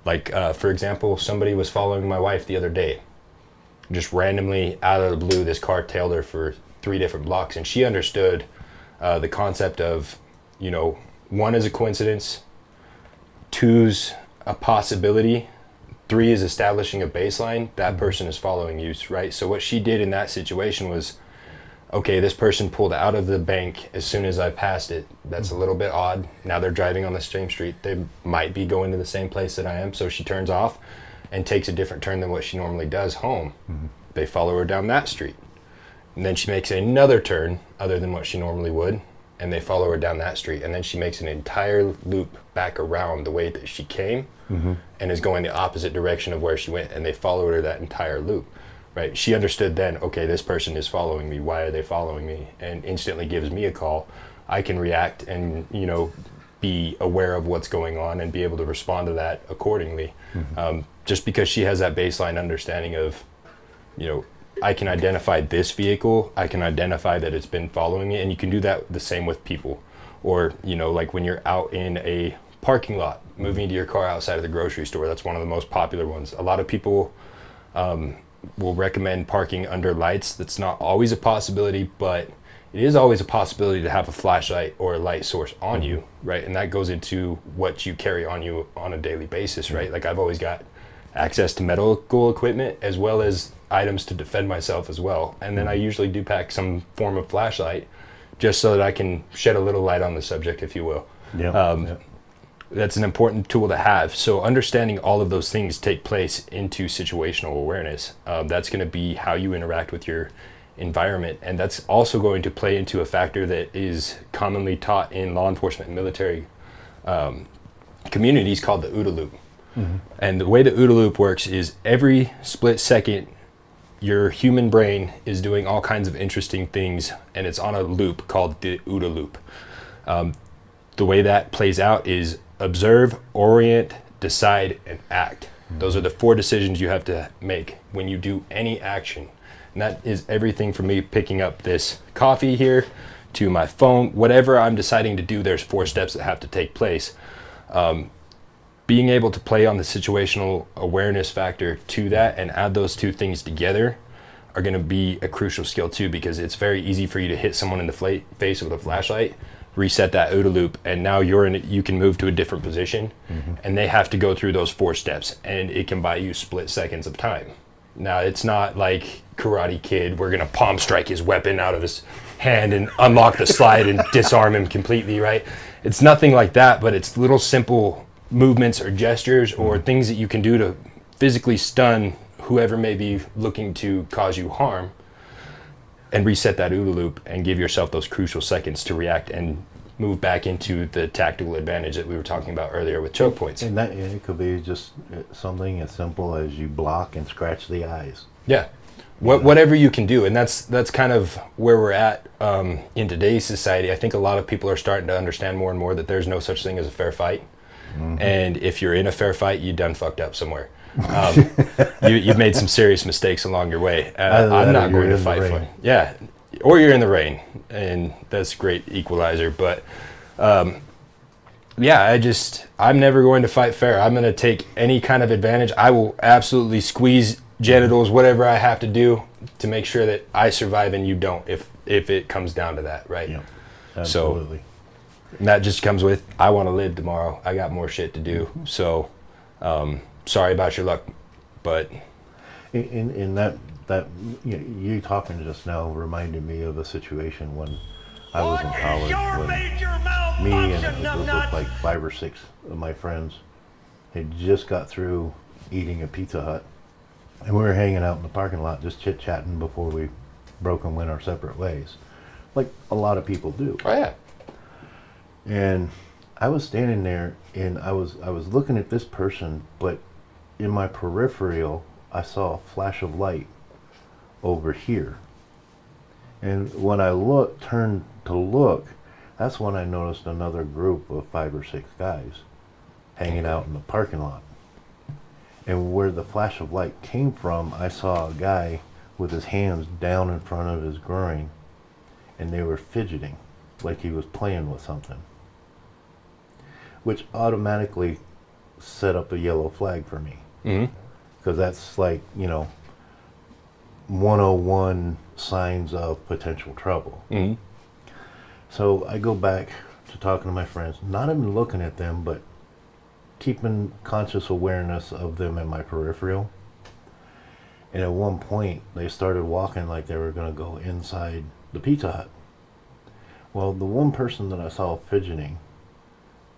like, for example, somebody was following my wife the other day. Just randomly out of the blue, this car tailed her for 3 different blocks, and she understood the concept of, you know, 1 is a coincidence, 2's a possibility, 3 is establishing a baseline. That person is following you, right? So what she did in that situation was, okay, this person pulled out of the bank as soon as I passed it. That's a little bit odd. Now they're driving on the same street. They might be going to the same place that I am. So she turns off and takes a different turn than what she normally does home. They follow her down that street. And then she makes another turn other than what she normally would, and they follow her down that street. And then she makes an entire loop back around the way that she came, and is going the opposite direction of where she went, and they followed her that entire loop. Right? She understood then, okay, this person is following me. Why are they following me? And instantly gives me a call. I can react and, you know, be aware of what's going on and be able to respond to that accordingly. Just because she has that baseline understanding of, you know, I can identify this vehicle, I can identify that it's been following me, and you can do that the same with people. Or, you know, like when you're out in a parking lot, moving to your car outside of the grocery store, that's one of the most popular ones. A lot of people will recommend parking under lights. That's not always a possibility, but it is always a possibility to have a flashlight or a light source on you, right? And that goes into what you carry on you on a daily basis, right? Like I've always got access to medical equipment as well as items to defend myself as well. And then I usually do pack some form of flashlight just so that I can shed a little light on the subject, if you will. That's an important tool to have. So understanding all of those things take place into situational awareness. That's going to be how you interact with your environment, and that's also going to play into a factor that is commonly taught in law enforcement and military communities called the OODA loop. And the way the OODA loop works is every split second your human brain is doing all kinds of interesting things, and it's on a loop called the OODA loop. The way that plays out is observe, orient, decide, and act. Those are the 4 decisions you have to make when you do any action. And that is everything from me picking up this coffee here to my phone. Whatever I'm deciding to do, there's 4 steps that have to take place. Being able to play on the situational awareness factor to that and add those 2 things together are going to be a crucial skill too, because it's very easy for you to hit someone in the face with a flashlight, reset that OODA loop, and now you can move to a different position, and they have to go through those 4 steps, and it can buy you split seconds of time. Now, it's not like Karate Kid, we're going to palm strike his weapon out of his hand and unlock the slide and disarm him completely, right? It's nothing like that, but it's little simple movements or gestures or things that you can do to physically stun whoever may be looking to cause you harm, and reset that OODA loop and give yourself those crucial seconds to react and move back into the tactical advantage that we were talking about earlier with choke points. And that it could be just something as simple as you block and scratch the eyes. Yeah, whatever you can do, and that's kind of where we're at in today's society. I think a lot of people are starting to understand more and more that there's no such thing as a fair fight, and if you're in a fair fight, you done fucked up somewhere. You've made some serious mistakes along your way. I'm not going to fight for it. Yeah, or you're in the rain, and that's a great equalizer. But yeah, I'm never going to fight fair. I'm going to take any kind of advantage. I will absolutely squeeze genitals, whatever I have to do to make sure that I survive and you don't, if it comes down to that, right? Yeah, absolutely. So that just comes with, I want to live tomorrow. I got more shit to do. So sorry about your luck, but in that you talking just now reminded me of a situation when I was in college, when me and a group of like 5 or 6 of my friends had just got through eating at Pizza Hut, and we were hanging out in the parking lot just chit-chatting before we broke and went our separate ways, like a lot of people do. oh yeah, And I was standing there and I was looking at this person, but in my peripheral I saw a flash of light over here. And when I turned to look, that's when I noticed another group of 5 or 6 guys hanging out in the parking lot. And where the flash of light came from, I saw a guy with his hands down in front of his groin, and they were fidgeting like he was playing with something, which automatically set up a yellow flag for me. Because that's like, 101 signs of potential trouble. So I go back to talking to my friends, not even looking at them, but keeping conscious awareness of them in my peripheral. And at one point, they started walking like they were going to go inside the Pizza Hut. Well, the one person that I saw fidgeting,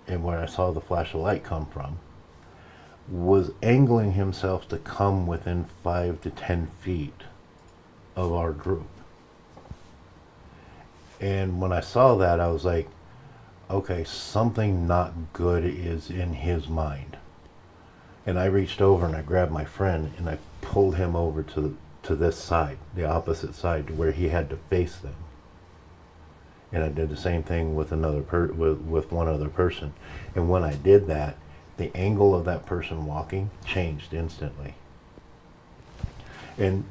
and where I saw the flash of light come from, was angling himself to come within 5 to 10 feet of our group. And when I saw that, I was like, okay, something not good is in his mind. And I reached over and I grabbed my friend and I pulled him over to this side, the opposite side, to where he had to face them. And I did the same thing with with one other person. And when I did that, the angle of that person walking changed instantly. And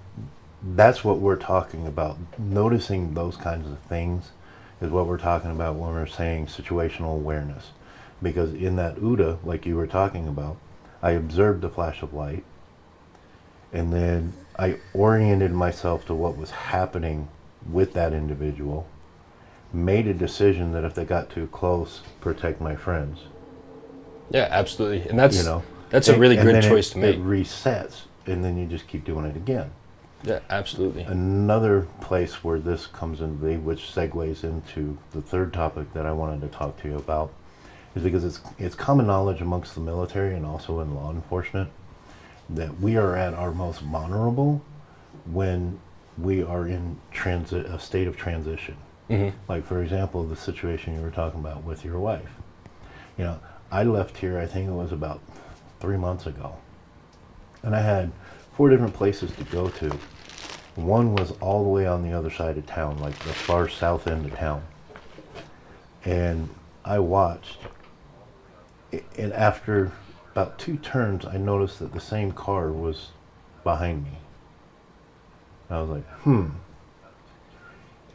that's what we're talking about. Noticing those kinds of things is what we're talking about when we're saying situational awareness. Because in that OODA, like you were talking about, I observed the flash of light, And then I oriented myself to what was happening with that individual, made a decision that if they got too close, protect my friends. Yeah, absolutely. And You know, that's a really and good then choice to make. It resets, and then you just keep doing it again. Yeah, absolutely. Another place where this comes into be, which segues into the third topic that I wanted to talk to you about, is because it's common knowledge amongst the military and also in law enforcement that we are at our most vulnerable when we are in a state of transition. Like, for example, the situation you were talking about with your wife. You know, I left here, I think it was about 3 months ago, and I had 4 different places to go to. One was all the way on the other side of town, like the far south end of town. And I watched, and after about 2 turns, I noticed that the same car was behind me. I was like,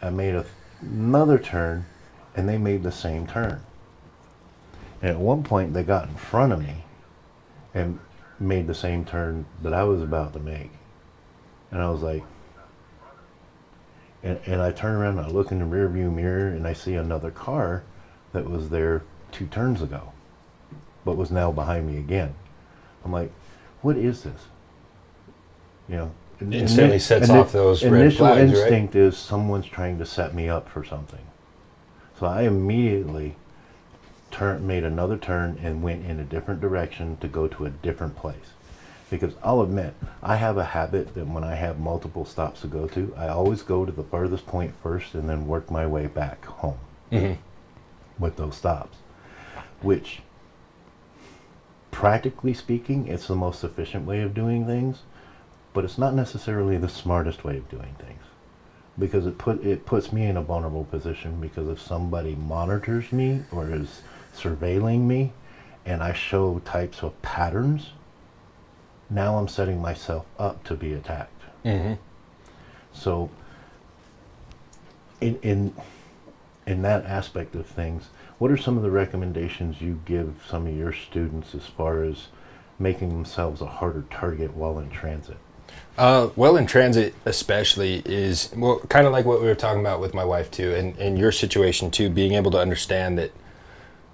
I made another turn, and they made the same turn. And at one point, they got in front of me and made the same turn that I was about to make. And I was like, and I turn around and I look in the rear view mirror and I see another car that was there 2 turns ago, but was now behind me again. I'm like, what is this? You know, Instantly sets off those red initial flags, right? instinct is someone's trying to set me up for something. So I immediately made another turn and went in a different direction to go to a different place. Because I'll admit, I have a habit that when I have multiple stops to go to, I always go to the furthest point first and then work my way back home with those stops. Which, practically speaking, it's the most efficient way of doing things, but it's not necessarily the smartest way of doing things. Because it puts me in a vulnerable position, because if somebody monitors me or is surveilling me and I show types of patterns, now I'm setting myself up to be attacked. So in that aspect of things, what are some of the recommendations you give some of your students as far as making themselves a harder target while in transit? Well, in transit especially is, well, kind of like what we were talking about with my wife too, and your situation too, being able to understand that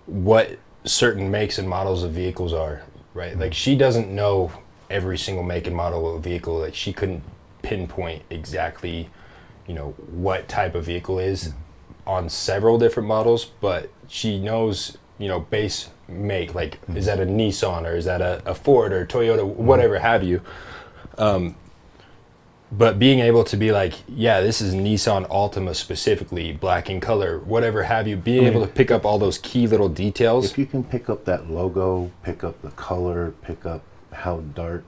what certain makes and models of vehicles are, right? Like, she doesn't know every single make and model of vehicle. Like, she couldn't pinpoint exactly, you know, what type of vehicle is on several different models, but she knows, you know, base make, like, is that a Nissan or is that a Ford or Toyota, whatever have you. But being able to be like, yeah, this is Nissan Altima specifically, black in color, whatever have you, being able to pick up all those key little details. If you can pick up that logo, pick up the color, pick up how dark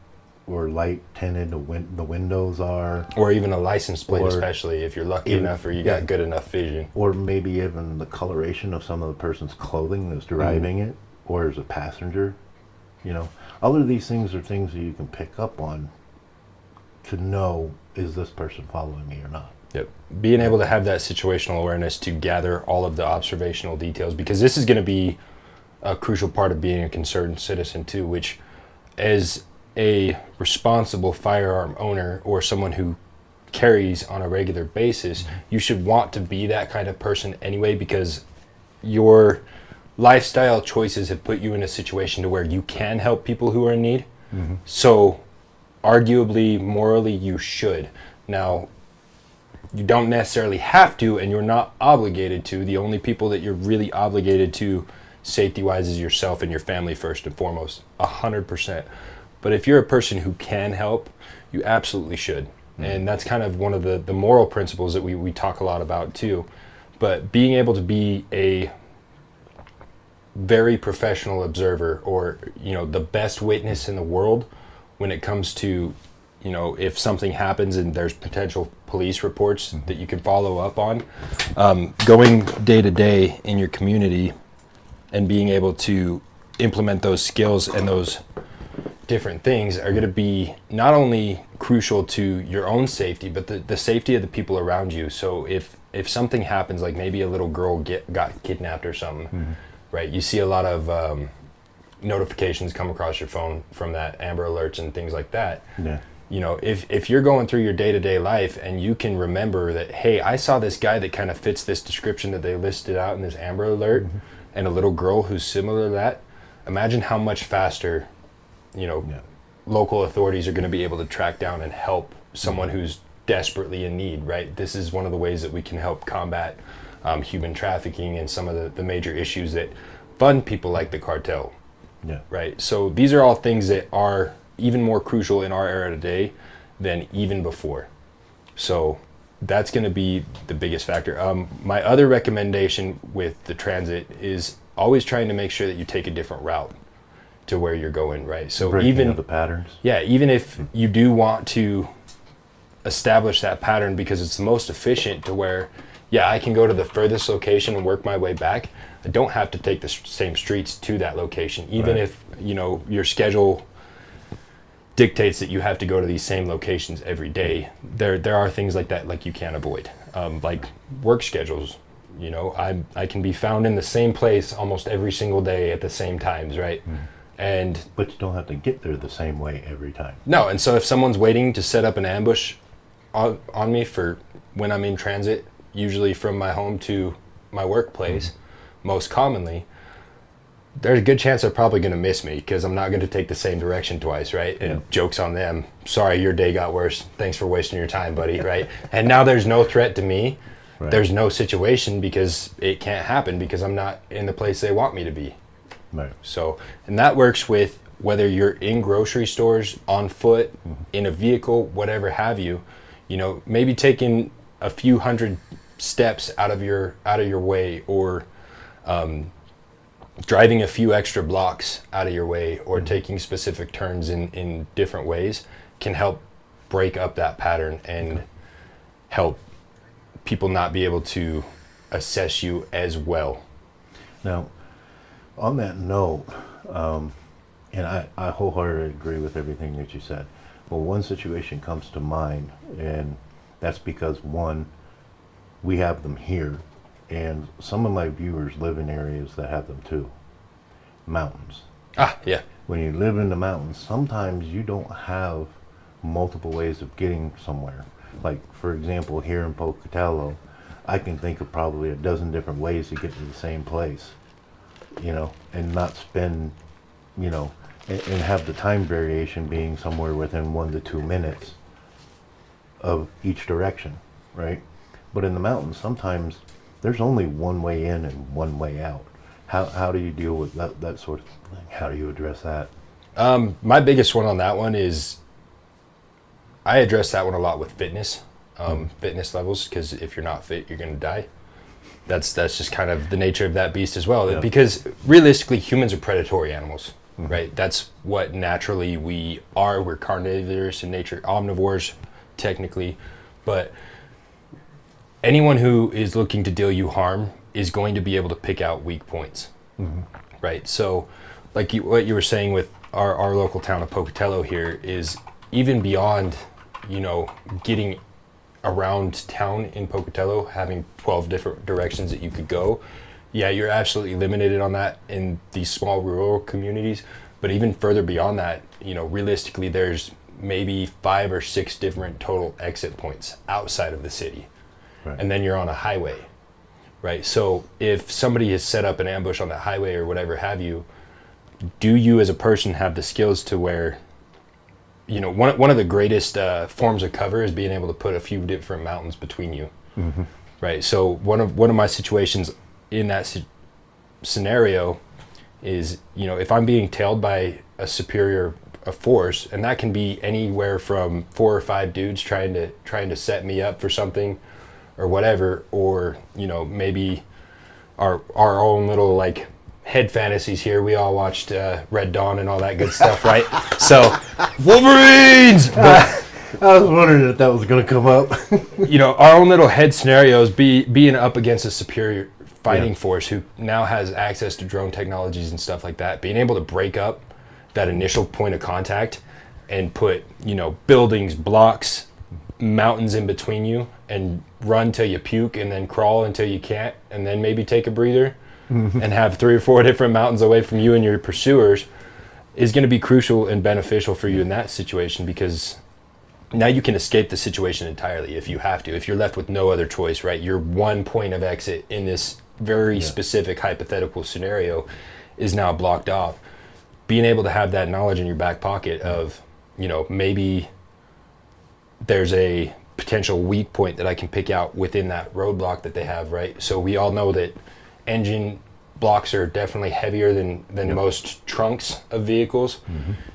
or light tinted the windows are. Or even a license plate, Or especially if you're lucky even- enough or you yeah. got good enough vision. Or maybe even the coloration of some of the person's clothing that's driving it, or as a passenger. You know, all of these things are things that you can pick up on to know, is this person following me or not? Yep. Being able to have that situational awareness to gather all of the observational details, because this is going to be a crucial part of being a concerned citizen too, which, as a responsible firearm owner or someone who carries on a regular basis, you should want to be that kind of person anyway, because your lifestyle choices have put you in a situation to where you can help people who are in need. So arguably, morally, you should. Now, you don't necessarily have to, and you're not obligated to. The only people that you're really obligated to safety-wise is yourself and your family first and foremost, 100%. But if you're a person who can help, you absolutely should. And that's kind of one of the moral principles that we talk a lot about too. But being able to be a very professional observer, or, you know, the best witness in the world when it comes to, you know, if something happens and there's potential police reports that you can follow up on, going day to day in your community and being able to implement those skills and those different things are going to be not only crucial to your own safety, but the safety of the people around you. So if something happens, like maybe a little girl got kidnapped or something, right? You see a lot of notifications come across your phone from that, Amber Alerts and things like that. Yeah. You know, if you're going through your day-to-day life and you can remember that, hey, I saw this guy that kind of fits this description that they listed out in this Amber Alert, and a little girl who's similar to that, imagine how much faster, you know, local authorities are going to be able to track down and help someone who's desperately in need, right? This is one of the ways that we can help combat human trafficking and some of the major issues that fund people like the cartel, right? So these are all things that are even more crucial in our era today than even before. So that's going to be the biggest factor. My other recommendation with the transit is always trying to make sure that you take a different route to where you're going, right? So Breaking even up the patterns. Yeah, even if you do want to establish that pattern because it's the most efficient to where, yeah, I can go to the furthest location and work my way back. I don't have to take the same streets to that location, even if, you know, your schedule dictates that you have to go to these same locations every day. There are things like that, like you can't avoid, like work schedules. You know, I can be found in the same place almost every single day at the same times, right? And But you don't have to get there the same way every time. no, and so if someone's waiting to set up an ambush on me for when I'm in transit, usually from my home to my workplace, most commonly, there's a good chance they're probably going to miss me because I'm not going to take the same direction twice, right? And joke's on them. Sorry, your day got worse. Thanks for wasting your time, buddy, right? And now there's no threat to me. Right. There's no situation because it can't happen because I'm not in the place they want me to be. Right. So, and that works with whether you're in grocery stores, on foot, in a vehicle, whatever have you, you know, maybe taking a few hundred steps out of your way, or driving a few extra blocks out of your way, or taking specific turns in different ways can help break up that pattern and help people not be able to assess you as well. Now, on that note, and I wholeheartedly agree with everything that you said, but one situation comes to mind, and that's because, one, we have them here, and some of my viewers live in areas that have them too. Mountains. Ah, yeah. When you live in the mountains, sometimes you don't have multiple ways of getting somewhere. Like, for example, here in Pocatello, I can think of probably a dozen different ways to get to the same place, you know, and not spend, you know, and have the time variation being somewhere within 1 to 2 minutes of each direction, right? But in the mountains, sometimes there's only one way in and one way out. How do you deal with that sort of thing? How do you address that? My biggest one on that one is I address that one a lot with fitness, fitness levels, because if you're not fit, you're going to die. That's just kind of the nature of that beast as well. Yeah. Because realistically, humans are predatory animals, right? That's what naturally we are. We're carnivorous in nature, omnivores technically, but anyone who is looking to deal you harm is going to be able to pick out weak points, right? So like what you were saying with our local town of Pocatello here is even beyond, you know, getting around town in Pocatello, having 12 different directions that you could go. Yeah, you're absolutely limited on that in these small rural communities. But even further beyond that, you know, realistically, there's maybe 5 or 6 different total exit points outside of the city. Right. And then you're on a highway, right? So if somebody has set up an ambush on that highway or whatever have you, do you as a person have the skills to where, you know, one of the greatest forms of cover is being able to put a few different mountains between you, right? So one of my situations in that scenario is, you know, if I'm being tailed by a superior force, and that can be anywhere from 4 or 5 dudes trying to set me up for something or whatever, or, you know, maybe our own little like head fantasies here. We all watched Red Dawn and all that good stuff, right? So Wolverines. But, I was wondering if that was going to come up. you know, our own little head scenarios being up against a superior fighting force who now has access to drone technologies and stuff like that, being able to break up that initial point of contact and put, you know, buildings, blocks, mountains in between you, and run till you puke and then crawl until you can't, and then maybe take a breather and have 3 or 4 different mountains away from you and your pursuers is going to be crucial and beneficial for you in that situation, because now you can escape the situation entirely if you have to. If you're left with no other choice, right? Your one point of exit in this very specific hypothetical scenario is now blocked off. Being able to have that knowledge in your back pocket of, you know, maybe there's a potential weak point that I can pick out within that roadblock that they have, right? So we all know that engine blocks are definitely heavier than most trunks of vehicles.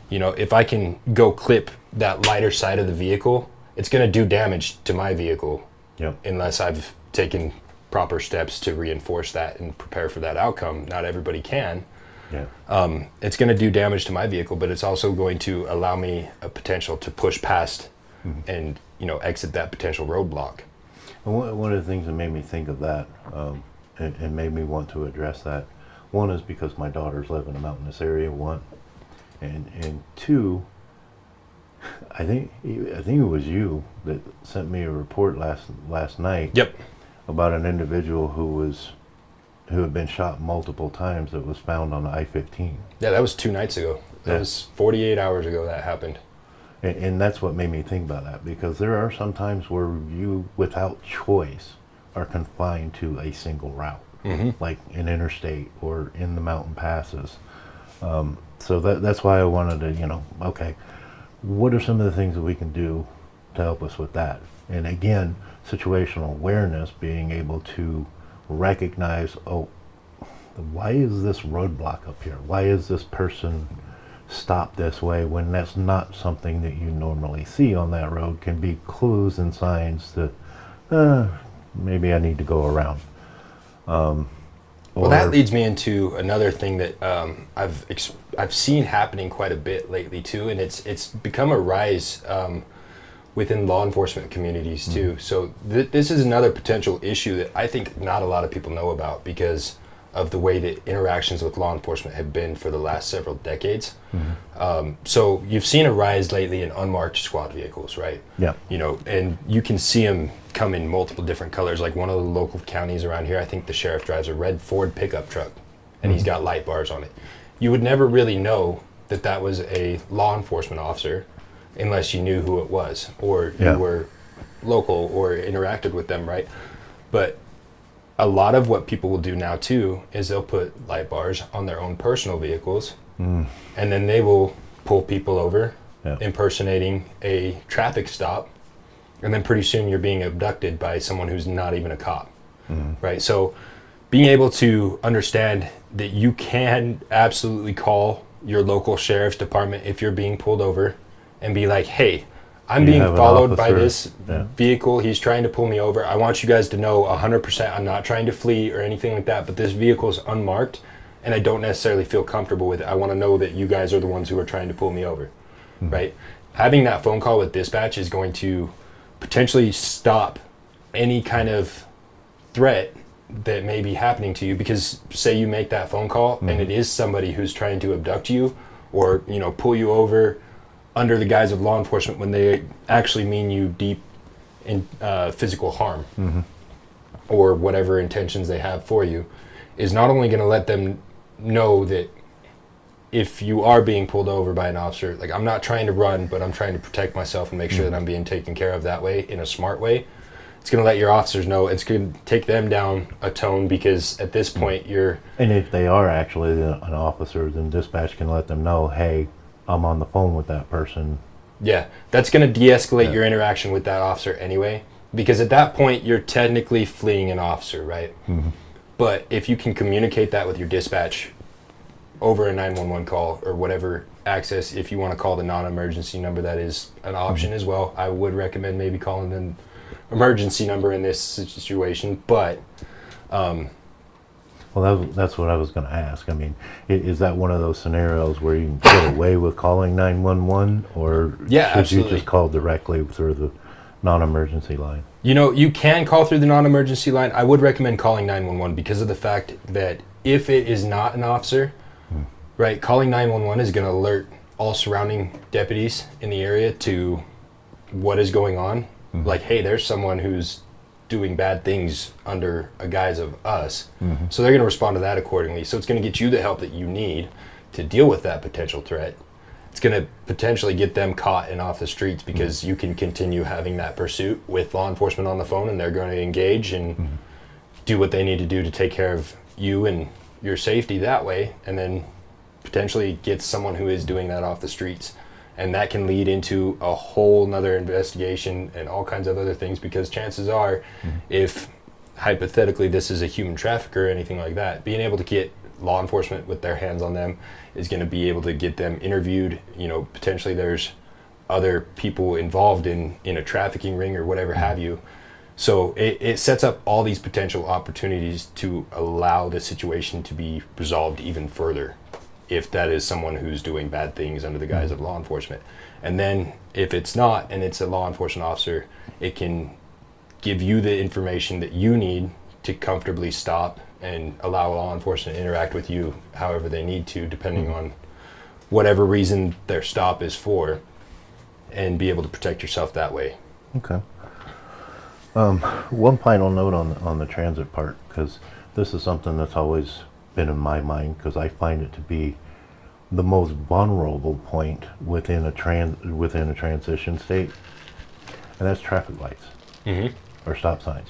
You know, if I can go clip that lighter side of the vehicle, it's going to do damage to my vehicle unless I've taken proper steps to reinforce that and prepare for that outcome. Not everybody can. It's going to do damage to my vehicle, but it's also going to allow me a potential to push past and, you know, exit that potential roadblock. And one of the things that made me think of that and made me want to address that, one is because my daughters live in a mountainous area, one, and two, I think it was you that sent me a report last night about an individual who had been shot multiple times that was found on the I-15. Yeah, that was 2 nights ago. That was 48 hours ago that happened. And that's what made me think about that, because there are some times where you, without choice, are confined to a single route, like an interstate or in the mountain passes. So that's why I wanted to, you know, okay, what are some of the things that we can do to help us with that? And again, situational awareness, being able to recognize, oh, why is this roadblock up here? Why is this person stopped this way when that's not something that you normally see on that road? Can be clues and signs that maybe I need to go around. Well, that leads me into another thing that I've seen happening quite a bit lately too, and it's become a rise within law enforcement communities too. So this is another potential issue that I think not a lot of people know about because of the way that interactions with law enforcement have been for the last several decades. So you've seen a rise lately in unmarked squad vehicles, right? Yeah. You know, and you can see them come in multiple different colors. Like one of the local counties around here, I think the sheriff drives a red Ford pickup truck, and he's got light bars on it. You would never really know that that was a law enforcement officer unless you knew who it was, or you were local or interacted with them, right? But a lot of what people will do now too is they'll put light bars on their own personal vehicles, and then they will pull people over, impersonating a traffic stop, and then pretty soon you're being abducted by someone who's not even a cop, right? So being able to understand that you can absolutely call your local sheriff's department if you're being pulled over and be like, hey, I'm being followed by this vehicle. He's trying to pull me over. I want you guys to know 100% I'm not trying to flee or anything like that, but this vehicle is unmarked and I don't necessarily feel comfortable with it. I want to know that you guys are the ones who are trying to pull me over, right? Having that phone call with dispatch is going to potentially stop any kind of threat that may be happening to you, because say you make that phone call and it is somebody who's trying to abduct you or, you know, pull you over under the guise of law enforcement when they actually mean you deep in physical harm or whatever intentions they have for you, is not only going to let them know that if you are being pulled over by an officer, like, I'm not trying to run, but I'm trying to protect myself and make sure that I'm being taken care of that way in a smart way. It's going to let your officers know. It's going to take them down a tone, because at this point you're... And if they are actually an officer, then dispatch can let them know, hey, I'm on the phone with that person. Yeah, that's going to de-escalate your interaction with that officer anyway, because at that point you're technically fleeing an officer, right? But if you can communicate that with your dispatch over a 911 call or whatever access, if you want to call the non-emergency number, that is an option as well. I would recommend maybe calling an emergency number in this situation, but well, that's what I was going to ask. I mean, is that one of those scenarios where you can get away with calling 911, or should absolutely. you just call directly through the non-emergency line? You know, you can call through the non-emergency line. I would recommend calling 911 because of the fact that if it is not an officer, right, calling 911 is going to alert all surrounding deputies in the area to what is going on. Like, hey, there's someone who's doing bad things under a guise of us. So they're going to respond to that accordingly. So it's going to get you the help that you need to deal with that potential threat. At it's going to potentially get them caught and off the streets because you can continue having that pursuit with law enforcement on the phone, and they're going to engage and do what they need to do to take care of you and your safety that way, and then potentially get someone who is doing that off the streets. And that can lead into a whole nother investigation and all kinds of other things, because chances are, if hypothetically this is a human trafficker or anything like that, being able to get law enforcement with their hands on them is going to be able to get them interviewed. You know, potentially there's other people involved in a trafficking ring or whatever have you. So it sets up all these potential opportunities to allow the situation to be resolved even further, if that is someone who's doing bad things under the guise of law enforcement. And then if it's not, and it's a law enforcement officer, it can give you the information that you need to comfortably stop and allow law enforcement to interact with you however they need to, depending on whatever reason their stop is for, and be able to protect yourself that way. Okay. One final note on the transit part, because this is something that's always been in my mind, because I find it to be the most vulnerable point within a transition state, and that's traffic lights or stop signs.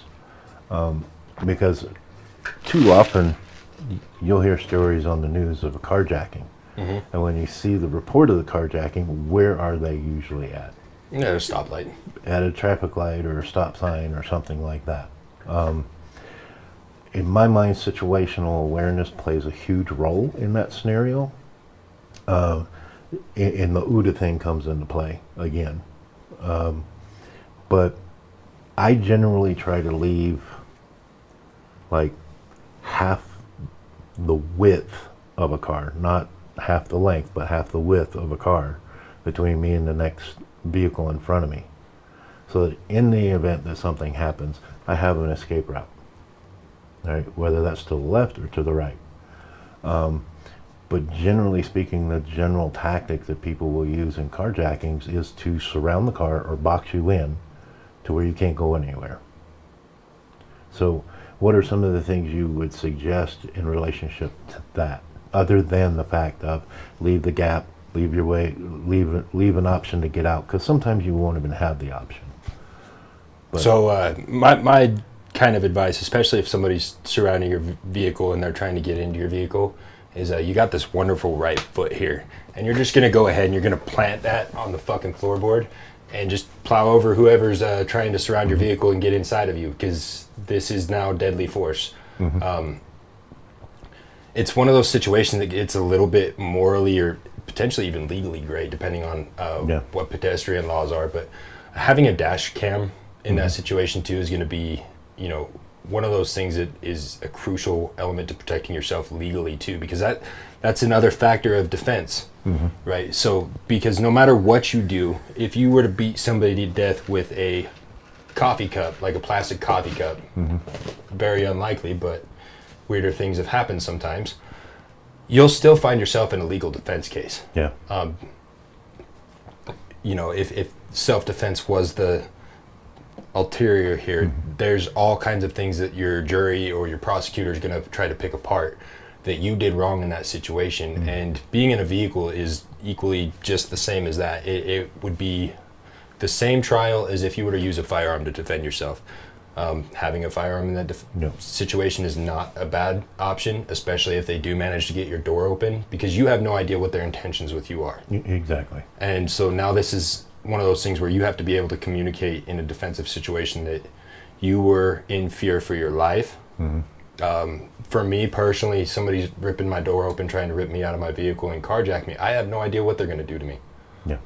Because too often you'll hear stories on the news of a carjacking, and when you see the report of the carjacking, where are they usually at? Yeah, a stoplight. At a traffic light or a stop sign or something like that. In my mind, situational awareness plays a huge role in that scenario. And the OODA thing comes into play again. But I generally try to leave like half the width of a car, not half the length, but half the width of a car between me and the next vehicle in front of me. So that in the event that something happens, I have an escape route. Right? Whether that's to the left or to the right. But generally speaking, the general tactic that people will use in carjackings is to surround the car or box you in to where you can't go anywhere. So what are some of the things you would suggest in relationship to that, other than the fact of leave the gap, leave your way, leave an option to get out, because sometimes you won't even have the option. But So my kind of advice, especially if somebody's surrounding your vehicle and they're trying to get into your vehicle, is you got this wonderful right foot here, and you're just gonna go ahead and you're gonna plant that on the fucking floorboard and just plow over whoever's trying to surround your vehicle and get inside of you, because this is now deadly force. It's one of those situations that gets a little bit morally or potentially even legally gray, depending on what pedestrian laws are. But having a dash cam in that situation too is going to be, you know, one of those things that is a crucial element to protecting yourself legally too, because that's another factor of defense, right? So because no matter what you do, if you were to beat somebody to death with a coffee cup, like a plastic coffee cup, very unlikely, but weirder things have happened sometimes, you'll still find yourself in a legal defense case. yeah, You know, if self-defense was the ulterior here, there's all kinds of things that your jury or your prosecutor is going to try to pick apart that you did wrong in that situation. And being in a vehicle is equally just the same as that. It would be the same trial as if you were to use a firearm to defend yourself. Having a firearm in that situation is not a bad option, especially if they do manage to get your door open, because you have no idea what their intentions with you are. exactly. And so now this is one of those things where you have to be able to communicate in a defensive situation that you were in fear for your life. For me personally, somebody's ripping my door open, trying to rip me out of my vehicle and carjack me. I have no idea what they're going to do to me. Yeah.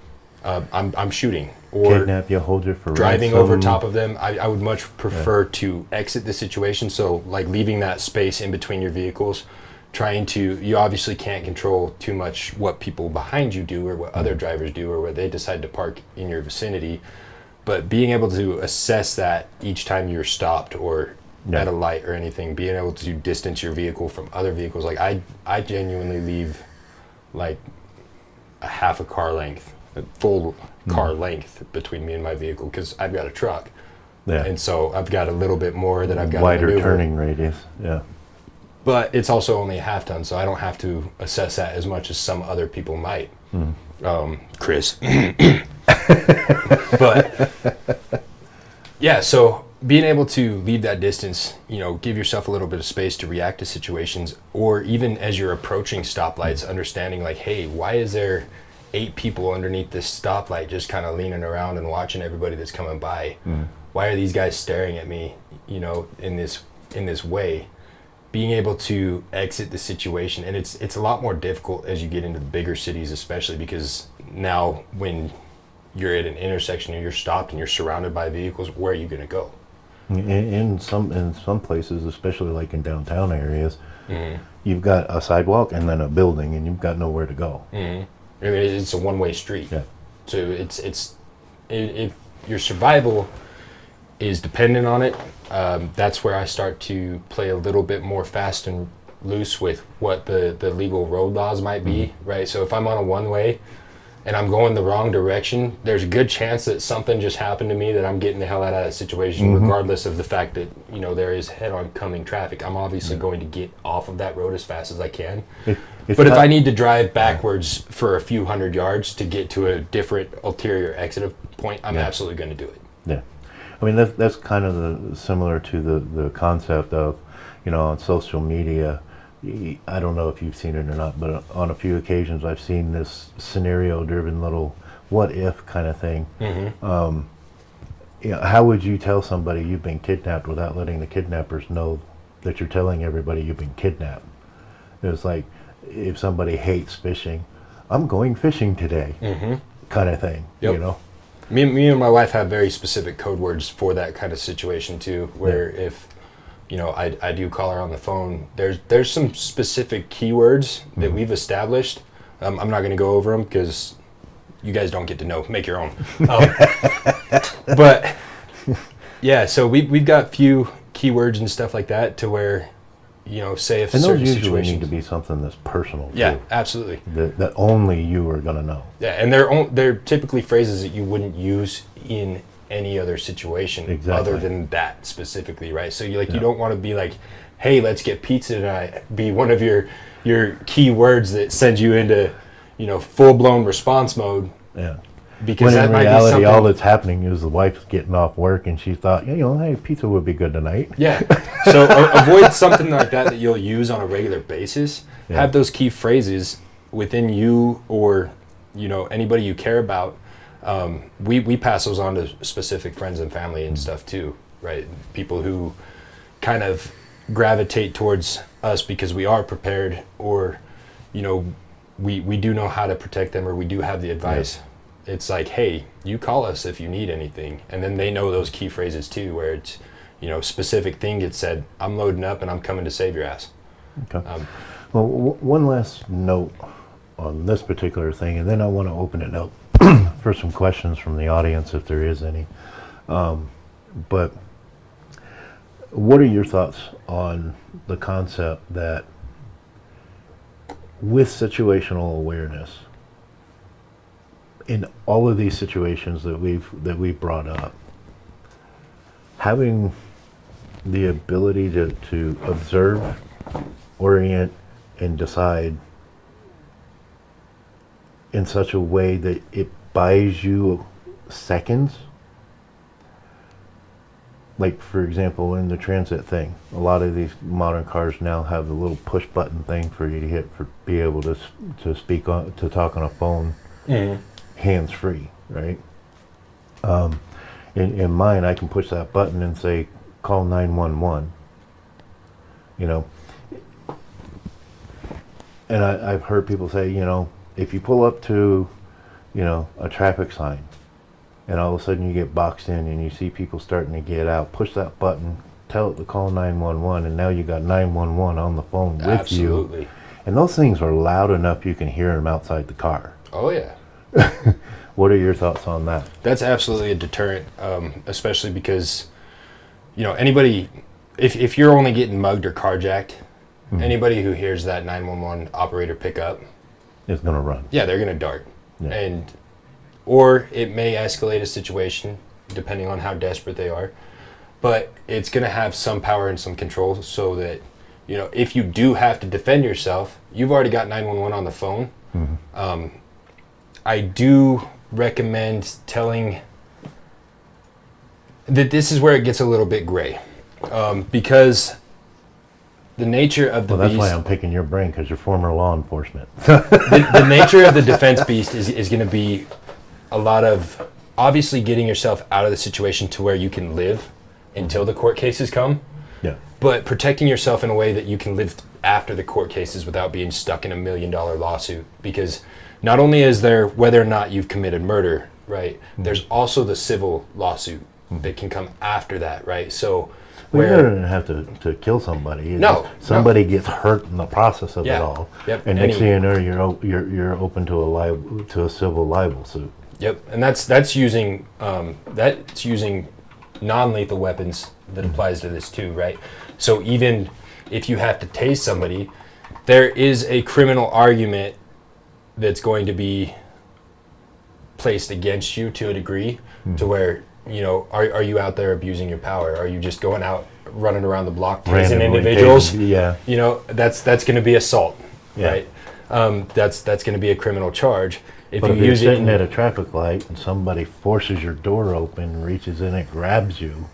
I'm shooting or Kidnap you, hold you for driving ransom. over top of them. I would much prefer to exit the situation. So like leaving that space in between your vehicles, you obviously can't control too much what people behind you do or what other drivers do or where they decide to park in your vicinity, but being able to assess that each time you're stopped or at a light or anything, being able to distance your vehicle from other vehicles. Like I genuinely leave like a half a car length, a full car length between me and my vehicle, because I've got a truck. Yeah. And so I've got a little bit more that I've got wider to maneuver. turning radius. Yeah. But it's also only a half ton, so I don't have to assess that as much as some other people might. Chris. But yeah, so being able to leave that distance, give yourself a little bit of space to react to situations, or even as you're approaching stoplights, understanding like, hey, why is there 8 people underneath this stoplight just kind of leaning around and watching everybody that's coming by? Why are these guys staring at me, in this way? Being able to exit the situation, and it's a lot more difficult as you get into the bigger cities, especially because now when you're at an intersection and you're stopped and you're surrounded by vehicles, where are you going to go? In some places, especially like in downtown areas, you've got a sidewalk and then a building, and you've got nowhere to go. I mean, it's a one-way street. Yeah. So if your survival is dependent on it, that's where I start to play a little bit more fast and loose with what the legal road laws might be, right? So if I'm on a one-way and I'm going the wrong direction, there's a good chance that something just happened to me that I'm getting the hell out of that situation, regardless of the fact that, there is head-on coming traffic. I'm obviously going to get off of that road as fast as I can. But if I need to drive backwards for a few hundred yards to get to a different ulterior exit point, I'm absolutely going to do it. Yeah. I mean, that's kind of similar to the concept of, on social media. I don't know if you've seen it or not, but on a few occasions I've seen this scenario-driven little what-if kind of thing. How would you tell somebody you've been kidnapped without letting the kidnappers know that you're telling everybody you've been kidnapped? It's like if somebody hates fishing, I'm going fishing today, kind of thing. Yep. Me and my wife have very specific code words for that kind of situation too, where if I do call her on the phone, there's some specific keywords that we've established. I'm not going to go over them because you guys don't get to know. Make your own. But yeah, so we've got few keywords and stuff like that to where, say if and certain those usually situations need to be something that's personal. Yeah, too, absolutely. that only you are going to know. Yeah, and they're typically phrases that you wouldn't use in any other situation other than that specifically, right? So you don't want to be like, hey, let's get pizza tonight, be one of your key words that sends you into full-blown response mode. Yeah, because when that in might reality be something, all that's happening is the wife's getting off work and she thought, hey, pizza would be good tonight. Yeah. So avoid something like that you'll use on a regular basis. Have those key phrases within you or anybody you care about. We pass those on to specific friends and family and stuff too, right? People who kind of gravitate towards us because we are prepared, or we do know how to protect them, or we do have the advice. It's like, hey, you call us if you need anything, and then they know those key phrases too, where it's specific thing gets said, I'm loading up and I'm coming to save your ass. Okay. Well, one last note on this particular thing, and then I want to open it up for some questions from the audience if there is any. But what are your thoughts on the concept that with situational awareness, in all of these situations that we've brought up, having the ability to observe, orient, and decide in such a way that it buys you seconds. Like, for example, in the transit thing, a lot of these modern cars now have the little push button thing for you to hit for be able to talk on a phone, hands free, right? In mine, I can push that button and say, call 911. And I've heard people say, if you pull up to, a traffic sign, and all of a sudden you get boxed in and you see people starting to get out, push that button, tell it to call 911, and now you got 911 on the phone with Absolutely. you. And those things are loud enough you can hear them outside the car. Oh yeah. What are your thoughts on that? That's absolutely a deterrent, especially because, anybody, if you're only getting mugged or carjacked, anybody who hears that 911 operator pick up is going to run. Yeah, they're going to dart. Yeah. Or it may escalate a situation depending on how desperate they are. But it's going to have some power and some control so that, if you do have to defend yourself, you've already got 911 on the phone. I do recommend telling that this is where it gets a little bit gray, because the nature of the Well, that's beast, why I'm picking your brain, because you're former law enforcement. the nature of the defense beast is going to be a lot of obviously getting yourself out of the situation to where you can live until the court cases come, Yeah. but protecting yourself in a way that you can live after the court cases without being stuck in $1 million lawsuit. Because not only is there whether or not you've committed murder, right? There's also the civil lawsuit that can come after that, right? So Well, you where don't have to kill somebody. It's No, just somebody gets hurt in the process of Yeah. it all. Yep. And next Any- thing you know, you're open to a civil libel suit. Yep, and that's using non-lethal weapons that applies to this too, right? So even if you have to tase somebody, there is a criminal argument that's going to be placed against you to a degree, to where, you know, are you out there abusing your power? Are you just going out running around the block tasing Randomly individuals? tasing, yeah. You know, that's going to be assault, Yeah. right? That's going to be a criminal charge. If But you if you're use it sitting in, at a traffic light and somebody forces your door open, reaches in it, grabs you,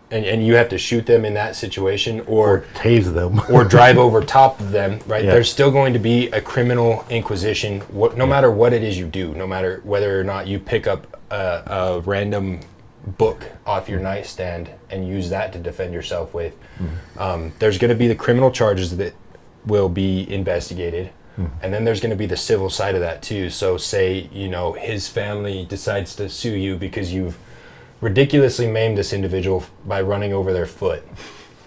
and you have to shoot them in that situation, or tase them. or drive over top of them, right? Yeah. There's still going to be a criminal inquisition, no matter what it is you do, no matter whether or not you pick up a random book off your nightstand and use that to defend yourself with. There's going to be the criminal charges that will be investigated. And then there's going to be the civil side of that too. So say, you know, his family decides to sue you because you've ridiculously maimed this individual by running over their foot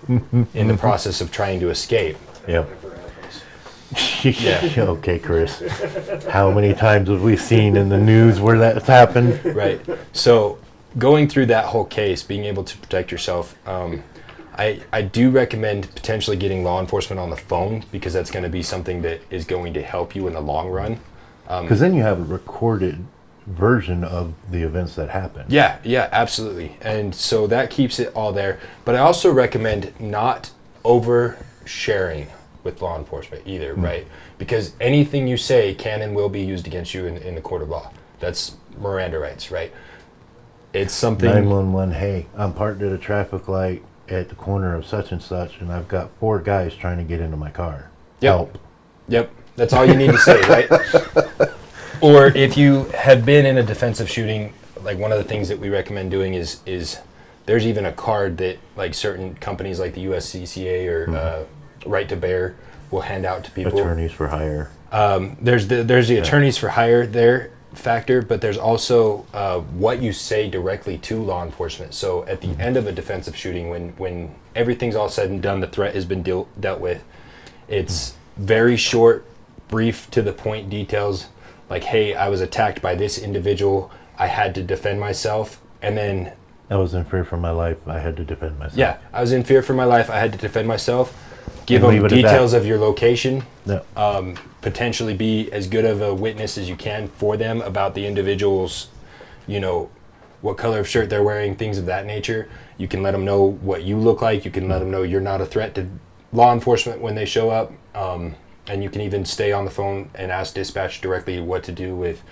in the process of trying to escape. Yep. Never happens. Yeah. Okay, Chris. How many times have we seen in the news where that's happened? Right. So going through that whole case, being able to protect yourself, I do recommend potentially getting law enforcement on the phone, because that's going to be something that is going to help you in the long run. Because then you have a recorded version of the events that happened. Yeah, absolutely. And so that keeps it all there. But I also recommend not oversharing with law enforcement either, right? Because anything you say can and will be used against you in the court of law. That's Miranda rights, right? It's something... 911, hey, I'm parked at a traffic light at the corner of such and such, and I've got 4 guys trying to get into my car. Yep. Help. Yep, that's all you need to say, right? Or if you have been in a defensive shooting, like one of the things that we recommend doing is there's even a card that like certain companies like the USCCA or Right to Bear will hand out to people. Attorneys for hire. There's the attorneys for hire there factor, but there's also what you say directly to law enforcement. So at the end of a defensive shooting, when everything's all said and done, the threat has been dealt with, it's very short, brief, to the point details, like, hey, I was attacked by this individual, I had to defend myself, and then I was in fear for my life. I had to defend myself. yeah, I was in fear for my life, I had to defend myself. Give And them leave it at details that. of your location, Yeah. potentially be as good of a witness as you can for them about the individual's, you know, what color of shirt they're wearing, things of that nature. You can let them know what you look like. You can let them know you're not a threat to law enforcement when they show up. And you can even stay on the phone and ask dispatch directly what to do with,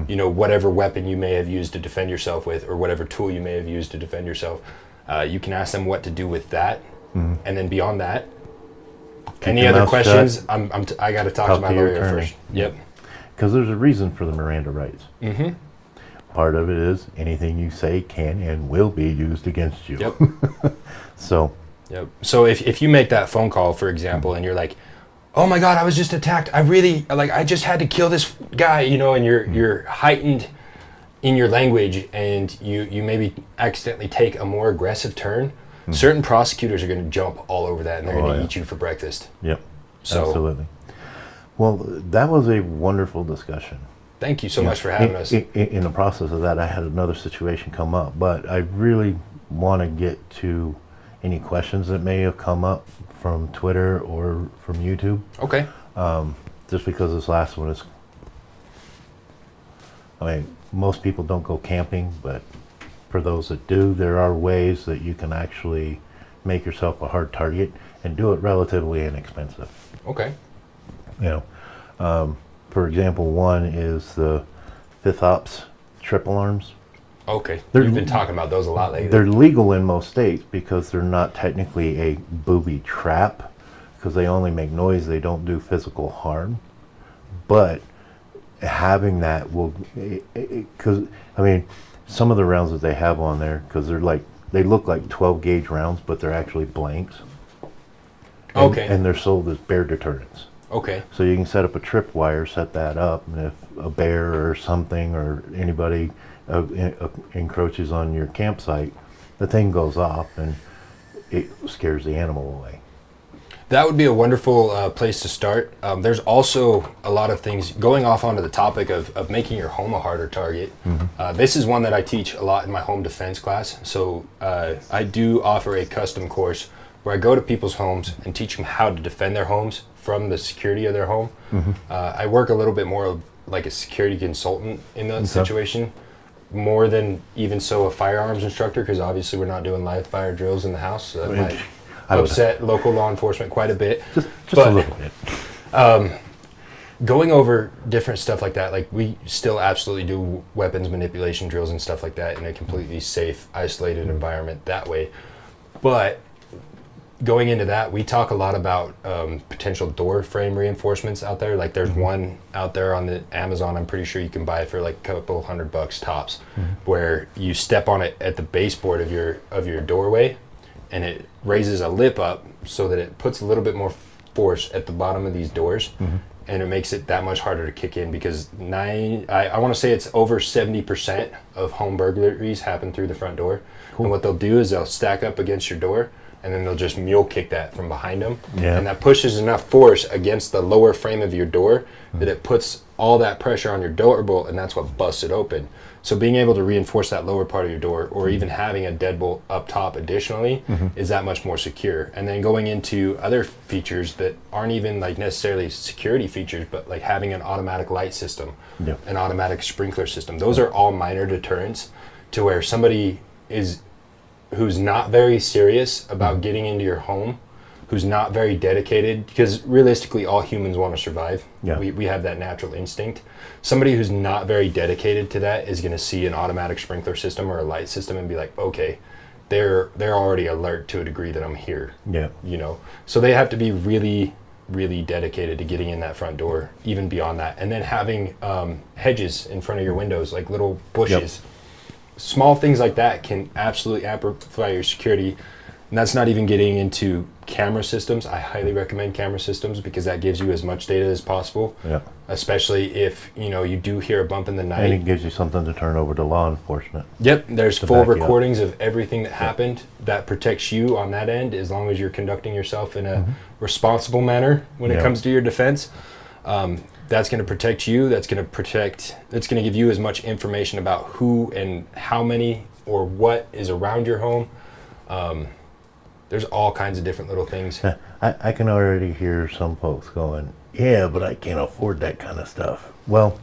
you know, whatever weapon you may have used to defend yourself with, or whatever tool you may have used to defend yourself. You can ask them what to do with that. And then beyond that, any your other mouth questions? shut. I got to talk Talk to my to your lawyer attorney. first. Yep. Because there's a reason for the Miranda rights. Mm-hmm. Part of it is anything you say can and will be used against you. Yep. So, Yep. So if you make that phone call, for example, and you're like, "Oh my God, I was just attacked. I just had to kill this guy," you know, and you're heightened in your language, and you maybe accidentally take a more aggressive turn. Certain prosecutors are going to jump all over that, and they're going to eat you for breakfast. yep. So- Absolutely. Well, that was a wonderful discussion. Thank you so much for having us. In the process of that, I had another situation come up, but I really want to get to any questions that may have come up from Twitter or from YouTube. Okay. Just because this last one is, I mean, most people don't go camping, but for those that do, there are ways that you can actually make yourself a hard target and do it relatively inexpensive. Okay. You know, For example, one is the fifth ops trip alarms. Okay. They're- You've been talking about those a lot lately. They're legal in most states because they're not technically a booby trap, because they only make noise, they don't do physical harm. But having that will, because I mean, some of the rounds that they have on there, because they look like 12 gauge rounds, but they're actually blanks. Okay. And they're sold as bear deterrents. Okay. So you can set up a tripwire, set that up, and if a bear or something or anybody encroaches on your campsite, the thing goes off and it scares the animal away. That would be a wonderful place to start. There's also a lot of things going off onto the topic of making your home a harder target. This is one that I teach a lot in my home defense class. So I do offer a custom course where I go to people's homes and teach them how to defend their homes from the security of their home. I work a little bit more like a security consultant in that situation, more than even so a firearms instructor, because obviously we're not doing live fire drills in the house. So that might upset local law enforcement quite a bit. Just a little bit. Going over different stuff like that, like we still absolutely do weapons manipulation drills and stuff like that in a completely safe, isolated environment that way. But going into that, we talk a lot about potential door frame reinforcements out there. Like there's one out there on the Amazon, I'm pretty sure you can buy it for like a couple $100 tops, where you step on it at the baseboard of your doorway, and it raises a lip up so that it puts a little bit more force at the bottom of these doors, and it makes it that much harder to kick in, because I want to say it's over 70% of home burglaries happen through the front door. And what they'll do is they'll stack up against your door, and then they'll just mule kick that from behind them. And that pushes enough force against the lower frame of your door that it puts all that pressure on your door bolt, and that's what busts it open. So being able to reinforce that lower part of your door, or even having a deadbolt up top additionally, is that much more secure. And then going into other features that aren't even like necessarily security features, but like having an automatic light system, an automatic sprinkler system. Those are all minor deterrents to where somebody who's not very serious about getting into your home, who's not very dedicated, because realistically all humans want to survive. We have that natural instinct. Somebody who's not very dedicated to that is going to see an automatic sprinkler system or a light system and be like, okay, they're already alert to a degree that I'm here. You know, so they have to be really, really dedicated to getting in that front door, even beyond that. And then having hedges in front of your windows, like little bushes. Small things like that can absolutely amplify your security. And that's not even getting into camera systems. I highly recommend camera systems because that gives you as much data as possible. Especially if you do hear a bump in the night. And it gives you something to turn over to law enforcement. There's full recordings of everything that happened. That protects you on that end, as long as you're conducting yourself in a responsible manner when it comes to your defense. That's going to protect you. That's going to give you as much information about who and how many or what is around your home. There's all kinds of different little things. I can already hear some folks going, yeah, but I can't afford that kind of stuff. Well,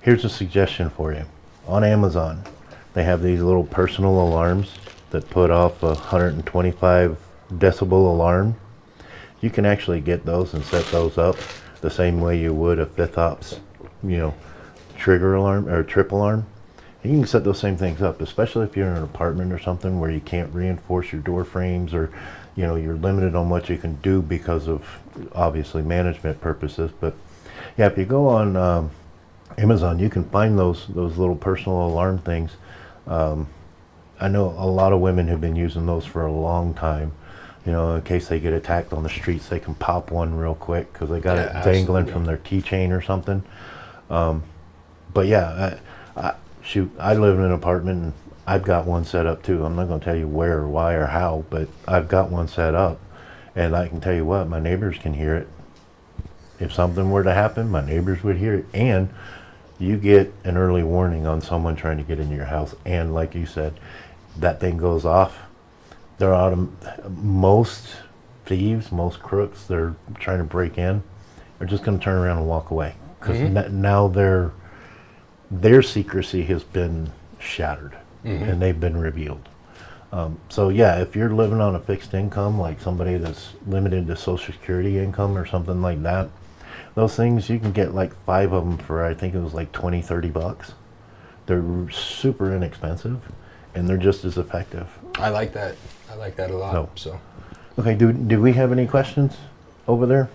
here's a suggestion for you. On Amazon, they have these little personal alarms that put off a 125 decibel alarm. You can actually get those and set those up the same way you would a fifth ops, trigger alarm or trip alarm. And you can set those same things up, especially if you're in an apartment or something where you can't reinforce your door frames, or you're limited on what you can do because of obviously management purposes. But yeah, if you go on Amazon, you can find those little personal alarm things. I know a lot of women have been using those for a long time. In case they get attacked on the streets, they can pop one real quick because they got it dangling from their keychain or something. But yeah, I live in an apartment and I've got one set up too. I'm not going to tell you where or why or how, but I've got one set up, and I can tell you what, my neighbors can hear it. If something were to happen, my neighbors would hear it, and you get an early warning on someone trying to get into your house. And like you said, that thing goes off. Most thieves, most crooks, they're trying to break in, are just going to turn around and walk away because now their secrecy has been shattered and they've been revealed. So yeah, if you're living on a fixed income, like somebody that's limited to Social Security income or something like that, Those things, you can get like 5 of them for, I think it was like 20-30 bucks. They're super inexpensive, and they're just as effective. I like that. I like that a lot. So. Okay, do we have any questions over there?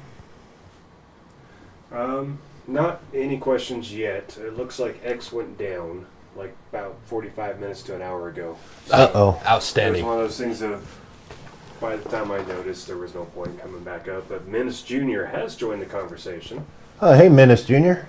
Not any questions yet. It looks like X went down like about 45 minutes to an hour ago. Uh-oh. It was Outstanding. one of those things of, by the time I noticed, there was no point coming back up. But Menace Jr. has joined the conversation. Oh, hey, Menace Jr.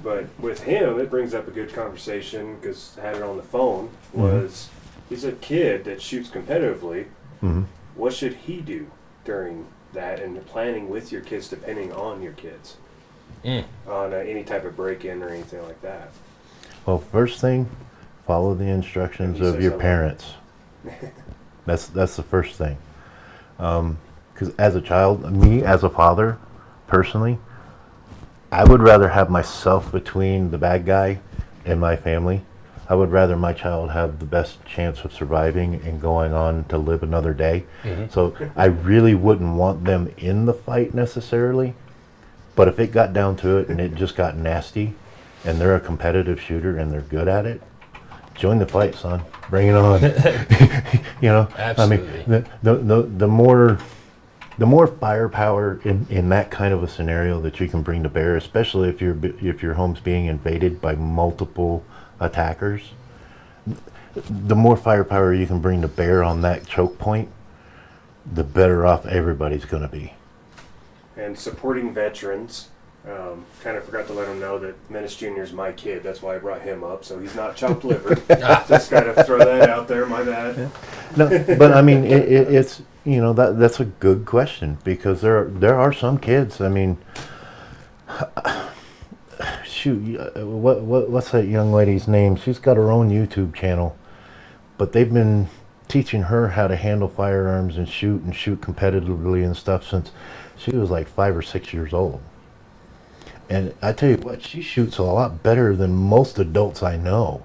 But with him, it brings up a good conversation because I had it on the phone. Was he's a kid that shoots competitively. Mm-hmm. What should he do during that and planning with your kids, depending on your kids, on any type of break-in or anything like that? Well, first thing, follow the instructions of your parents. That's the first thing. Because as a child, me as a father, personally, I would rather have myself between the bad guy and my family. I would rather my child have the best chance of surviving and going on to live another day. So I really wouldn't want them in the fight necessarily. But if it got down to it and it just got nasty, and they're a competitive shooter and they're good at it, join the fight, son. Bring it on. You know, Absolutely. I mean, the more firepower in that kind of a scenario that you can bring to bear, especially if your home's being invaded by multiple attackers, the more firepower you can bring to bear on that choke point, the better off everybody's going to be. And supporting veterans. Kind of forgot to let him know that Menace Jr. is my kid. That's why I brought him up. So he's not chopped liver. Just got to throw that out there. My bad. No, but I mean, it's, you know, that's a good question, because there are some kids. I mean, shoot, what's that young lady's name? She's got her own YouTube channel, but they've been teaching her how to handle firearms and shoot competitively and stuff since she was like 5 or 6 years old. And I tell you what, she shoots a lot better than most adults I know.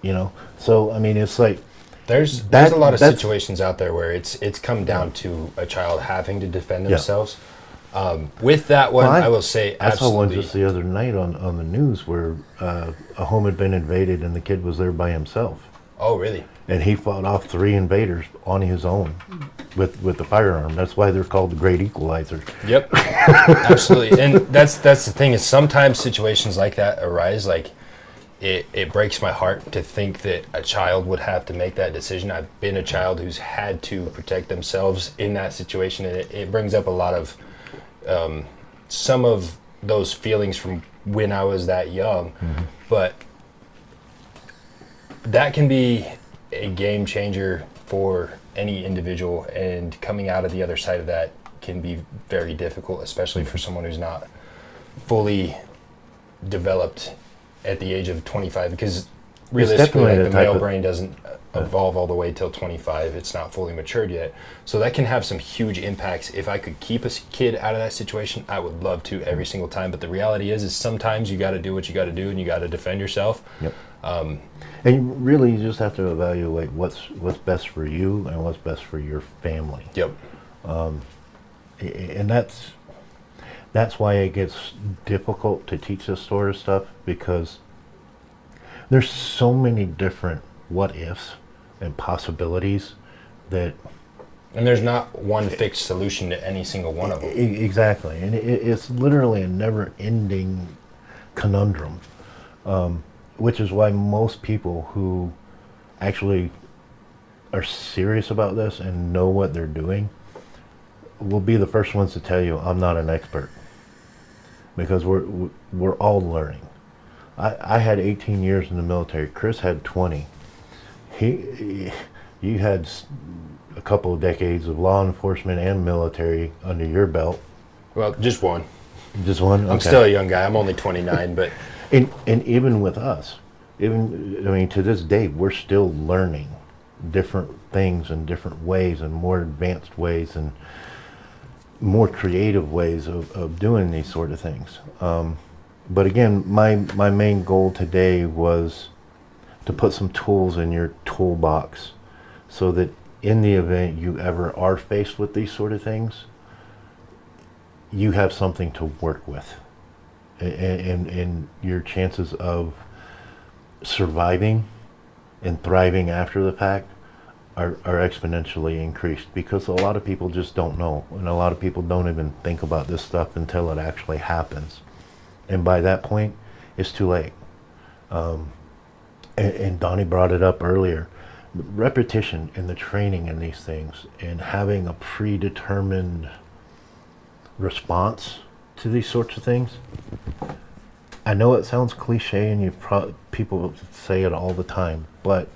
You know, so I mean, it's like There's a lot of situations out there where it's come down to a child having to defend themselves. With that one, I will say absolutely. I saw one just the other night on the news where a home had been invaded and the kid was there by himself. Oh, really? And he fought off 3 invaders on his own with the firearm. That's why they're called the Great Equalizer. Yep, absolutely. And that's the thing, is sometimes situations like that arise. Like it breaks my heart to think that a child would have to make that decision. I've been a child who's had to protect themselves in that situation, and it brings up a lot of some of those feelings from when I was that young. But that can be a game changer for any individual, and coming out of the other side of that can be very difficult, especially for someone who's not fully developed at the age of 25, because realistically, like, the male brain doesn't evolve all the way till 25. It's not fully matured yet. So that can have some huge impacts. If I could keep a kid out of that situation, I would love to every single time. But the reality is sometimes you got to do what you got to do, and you got to defend yourself. Yep. And really, you just have to evaluate what's best for you and what's best for your family. Yep. And that's why it gets difficult to teach this sort of stuff, because there's so many different what ifs and possibilities that. And there's not one fixed solution to any single one of them. Exactly, and it's literally a never-ending conundrum. Which is why most people who actually are serious about this and know what they're doing will be the first ones to tell you, I'm not an expert. Because we're all learning. I had 18 years in the military. Chris had 20. You had a couple of decades of law enforcement and military under your belt. Well, just one. Just one? Okay. I'm still a young guy. I'm only 29, but... And even with us, to this day, we're still learning different things in different ways, and more advanced ways and more creative ways of doing these sort of things. But again, my main goal today was to put some tools in your toolbox so that in the event you ever are faced with these sort of things, you have something to work with, and your chances of surviving and thriving after the fact are exponentially increased, because a lot of people just don't know, and a lot of people don't even think about this stuff until it actually happens, and by that point it's too late. And Donnie brought it up earlier, repetition and the training in these things, and having a predetermined response to these sorts of things. I know it sounds cliche, and people say it all the time, but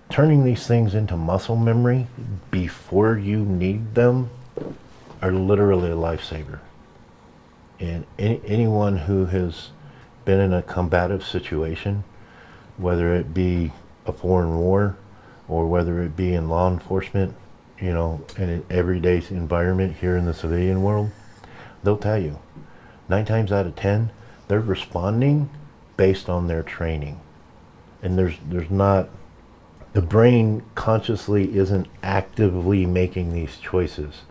turning these things into muscle memory before you need them are literally a lifesaver. And anyone who has been in a combative situation, whether it be a foreign war or whether it be in law enforcement, in an everyday environment here in the civilian world, they'll tell you 9 times out of 10 they're responding based on their training. And there's not, the brain consciously isn't actively making these choices,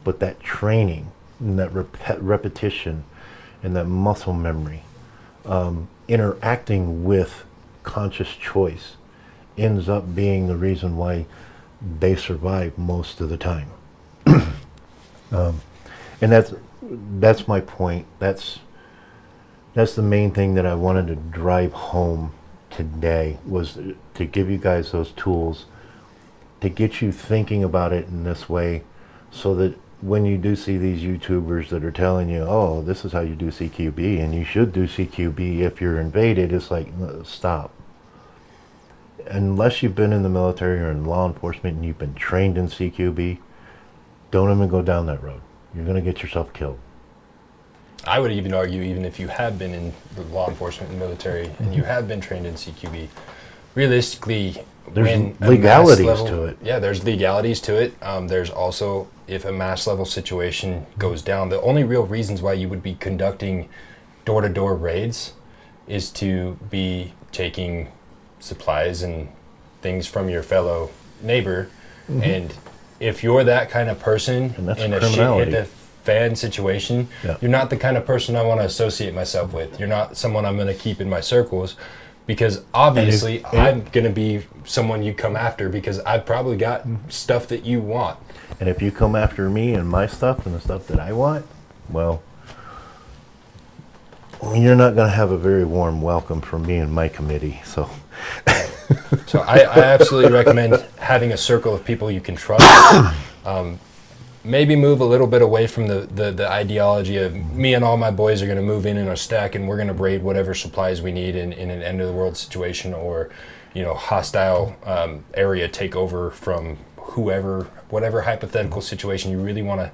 but that training and that repetition and that muscle memory, interacting with conscious choice, ends up being the reason why they survive most of the time. And that's my point. That's the main thing that I wanted to drive home today, was to give you guys those tools to get you thinking about it in this way, so that when you do see these YouTubers that are telling you, oh, this is how you do CQB and you should do CQB if you're invaded, it's like, stop. Unless you've been in the military or in law enforcement and you've been trained in CQB, don't even go down that road. You're going to get yourself killed. I would even argue, even if you have been in the law enforcement and military and you have been trained in CQB, realistically, there's legalities to it. Yeah, there's legalities to it. There's also, if a mass level situation goes down, the only real reasons why you would be conducting door-to-door raids is to be taking supplies and things from your fellow neighbor. And if you're that kind of person in a shit hit the fan situation, you're not the kind of person I want to associate myself with. You're not someone I'm going to keep in my circles, because obviously I'm going to be someone you come after, because I've probably got stuff that you want. And if you come after me and my stuff and the stuff that I want, well, you're not going to have a very warm welcome from me and my committee. So I absolutely recommend having a circle of people you can trust. Maybe move a little bit away from the ideology of me and all my boys are going to move in a stack and we're going to raid whatever supplies we need in an end of the world situation, or hostile area takeover from whoever, whatever hypothetical situation you really want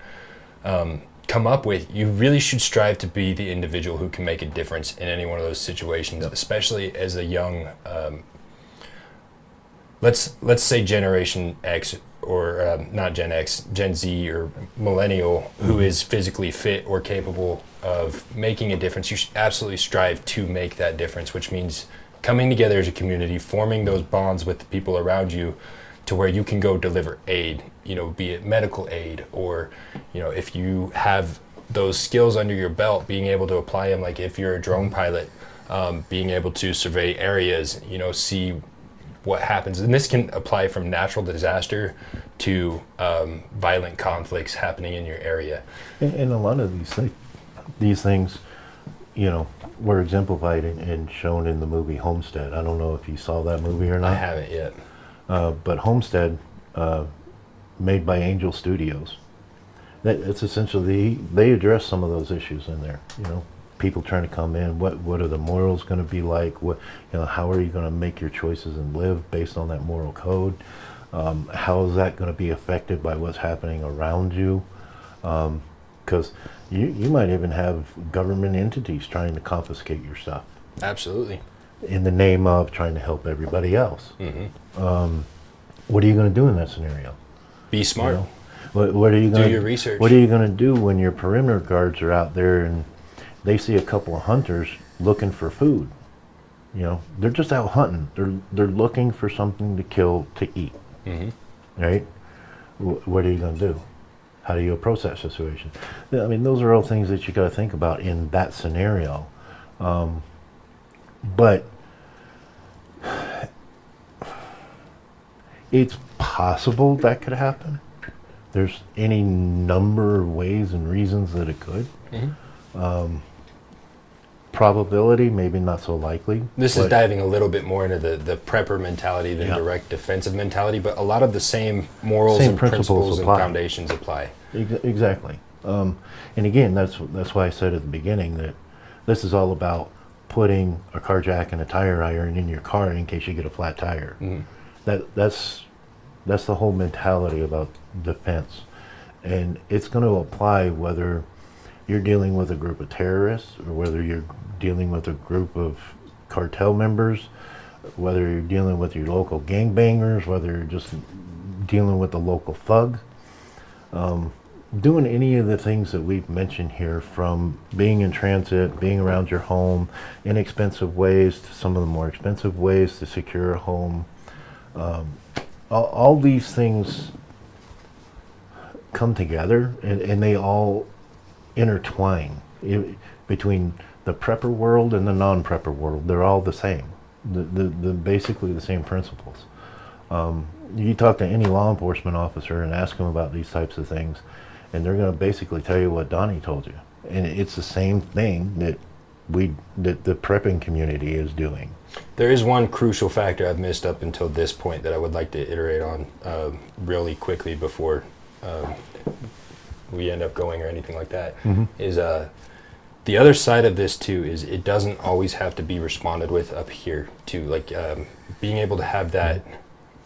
to come up with. You really should strive to be the individual who can make a difference in any one of those situations, especially as a young let's say Generation X, or not Gen X, Gen Z or millennial, who is physically fit or capable of making a difference. You should absolutely strive to make that difference, which means coming together as a community, forming those bonds with the people around you to where you can go deliver aid, be it medical aid, or, if you have those skills under your belt, being able to apply them, like if you're a drone pilot, being able to survey areas, see what happens. And this can apply from natural disaster to violent conflicts happening in your area. And a lot of these things, were exemplified and shown in the movie Homestead. I don't know if you saw that movie or not. I haven't yet. But Homestead, made by Angel Studios, it's essentially, they address some of those issues in there. People trying to come in, what are the morals going to be like? How are you going to make your choices and live based on that moral code? How is that going to be affected by what's happening around you? Because you might even have government entities trying to confiscate your stuff. Absolutely. In the name of trying to help everybody else. What are you going to do in that scenario? Be smart. What are you going to do? Your research. What are you going to do when your perimeter guards are out there and they see a couple of hunters looking for food? They're just out hunting. They're looking for something to kill to eat. Right? What are you going to do? How do you approach that situation? I mean, those are all things that you got to think about in that scenario. But it's possible that could happen. There's any number of ways and reasons that it could. Probability, maybe not so likely. This is diving a little bit more into the prepper mentality than direct defensive mentality, but a lot of the same morals and principles and foundations apply. Exactly. And again, that's why I said at the beginning that this is all about putting a car jack and a tire iron in your car in case you get a flat tire. That's the whole mentality about defense. And it's going to apply whether you're dealing with a group of terrorists or whether you're dealing with a group of cartel members, whether you're dealing with your local gangbangers, whether you're just dealing with the local thug. Doing any of the things that we've mentioned here, from being in transit, being around your home, inexpensive ways to some of the more expensive ways to secure a home. All these things come together and they all intertwine between the prepper world and the non-prepper world. They're all the same. The basically the same principles. You talk to any law enforcement officer and ask them about these types of things, and they're going to basically tell you what Donnie told you. And it's the same thing that the prepping community is doing. There is one crucial factor I've missed up until this point that I would like to iterate on really quickly before we end up going or anything like that. Is the other side of this too is it doesn't always have to be responded with up here too. Like being able to have that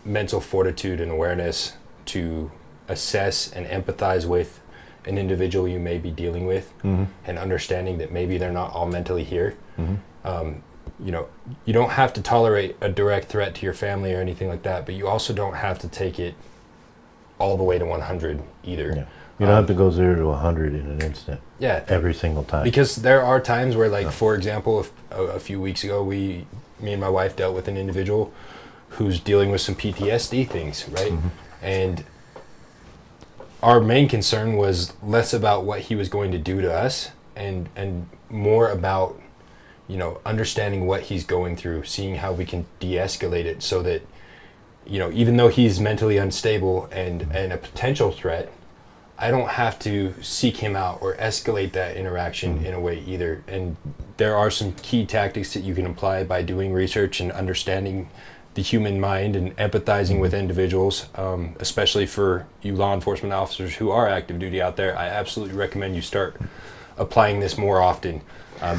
mental fortitude and awareness to assess and empathize with an individual you may be dealing with, and understanding that maybe they're not all mentally here. You know, you don't have to tolerate a direct threat to your family or anything like that, but you also don't have to take it all the way to 100 either. Yeah. You don't have to go 0 to 100 in an instant. Yeah. Every single time. Because there are times where, like, for example, a few weeks ago, me and my wife dealt with an individual who's dealing with some PTSD things, right? And our main concern was less about what he was going to do to us and more about, you know, understanding what he's going through, seeing how we can de-escalate it so that, you know, even though he's mentally unstable and a potential threat, I don't have to seek him out or escalate that interaction in a way either. And there are some key tactics that you can apply by doing research and understanding the human mind and empathizing with individuals, especially for you law enforcement officers who are active duty out there. I absolutely recommend you start applying this more often,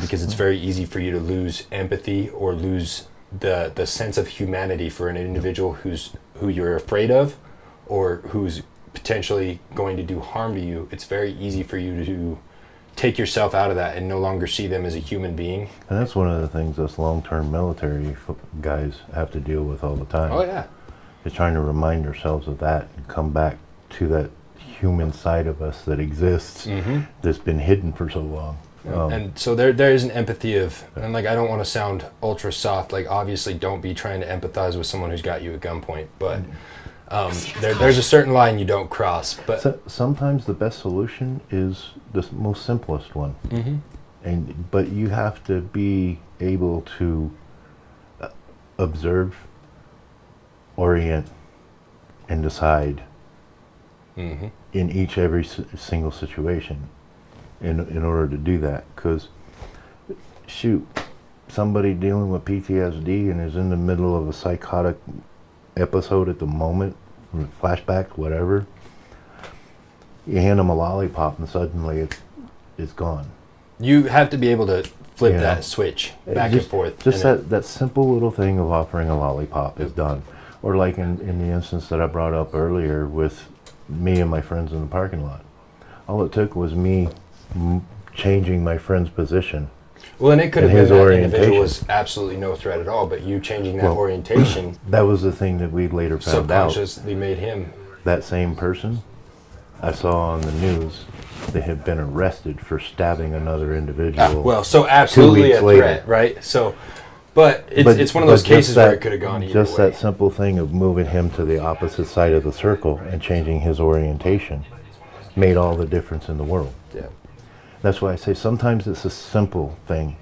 because it's very easy for you to lose empathy or lose the sense of humanity for an individual who you're afraid of or who's potentially going to do harm to you. It's very easy for you to take yourself out of that and no longer see them as a human being. And that's one of the things us long-term military guys have to deal with all the time. Oh yeah. Is trying to remind ourselves of that and come back to that human side of us that exists, that's been hidden for so long. And so there is an empathy of, and like, I don't want to sound ultra soft, like obviously don't be trying to empathize with someone who's got you at gunpoint, but there's a certain line you don't cross. But sometimes the best solution is the most simplest one. But you have to be able to observe, orient, and decide in every single situation in order to do that. Because shoot, somebody dealing with PTSD and is in the middle of a psychotic episode at the moment, flashbacks, whatever, you hand them a lollipop and suddenly it's gone. You have to be able to flip that switch back and forth. Just that simple little thing of offering a lollipop is done. Or like in the instance that I brought up earlier with me and my friends in the parking lot. All it took was me changing my friend's position. Well, and it could have been his that orientation. individual was absolutely no threat at all, but you changing that orientation That was the thing that we later found out. subconsciously made him. That same person I saw on the news, they had been arrested for stabbing another individual. Well, so absolutely a 2 weeks threat, later. right? So, but it's one of those cases where it could have gone either Just way. that simple thing of moving him to the opposite side of the circle and changing his orientation made all the difference in the world. Yeah. That's why I say sometimes it's a simple thing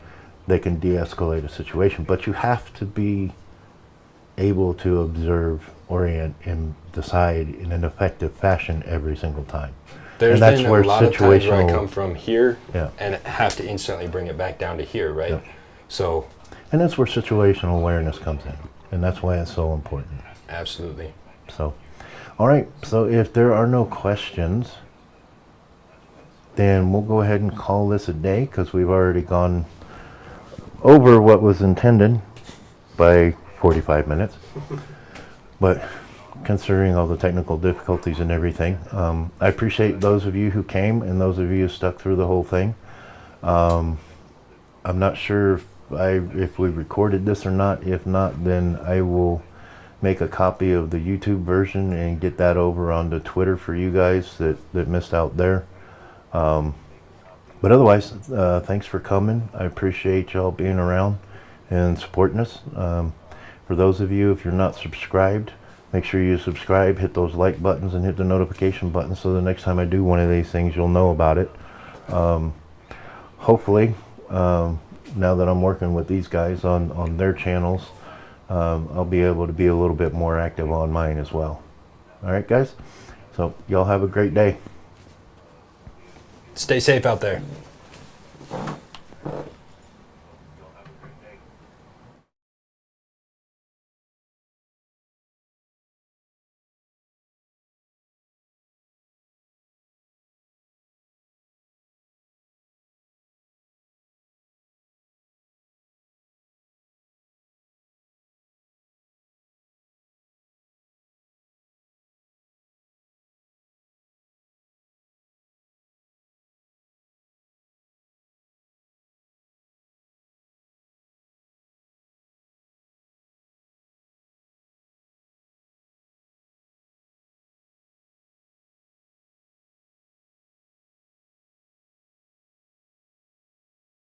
that can de-escalate a situation, but you have to be able to observe, orient, and decide in an effective fashion every single time. There's And that's been where a lot of times where I situational- come from here Yeah. and have to instantly bring it back down to here, right? Yeah. So, And that's where situational awareness comes in, and that's why it's so important. absolutely. So, all right, so if there are no questions, then we'll go ahead and call this a day, because we've already gone over what was intended by 45 minutes. But considering all the technical difficulties and everything, I appreciate those of you who came and those of you who stuck through the whole thing. I'm not sure if we recorded this or not. If not, then I will make a copy of the YouTube version and get that over onto Twitter for you guys that missed out there. But otherwise, thanks for coming. I appreciate y'all being around and supporting us. For those of you, if you're not subscribed, make sure you subscribe, hit those like buttons, and hit the notification button so the next time I do one of these things, you'll know about it. Hopefully, now that I'm working with these guys on their channels, I'll be able to be a little bit more active on mine as well. All right, guys? So y'all have a great day. Stay safe out there.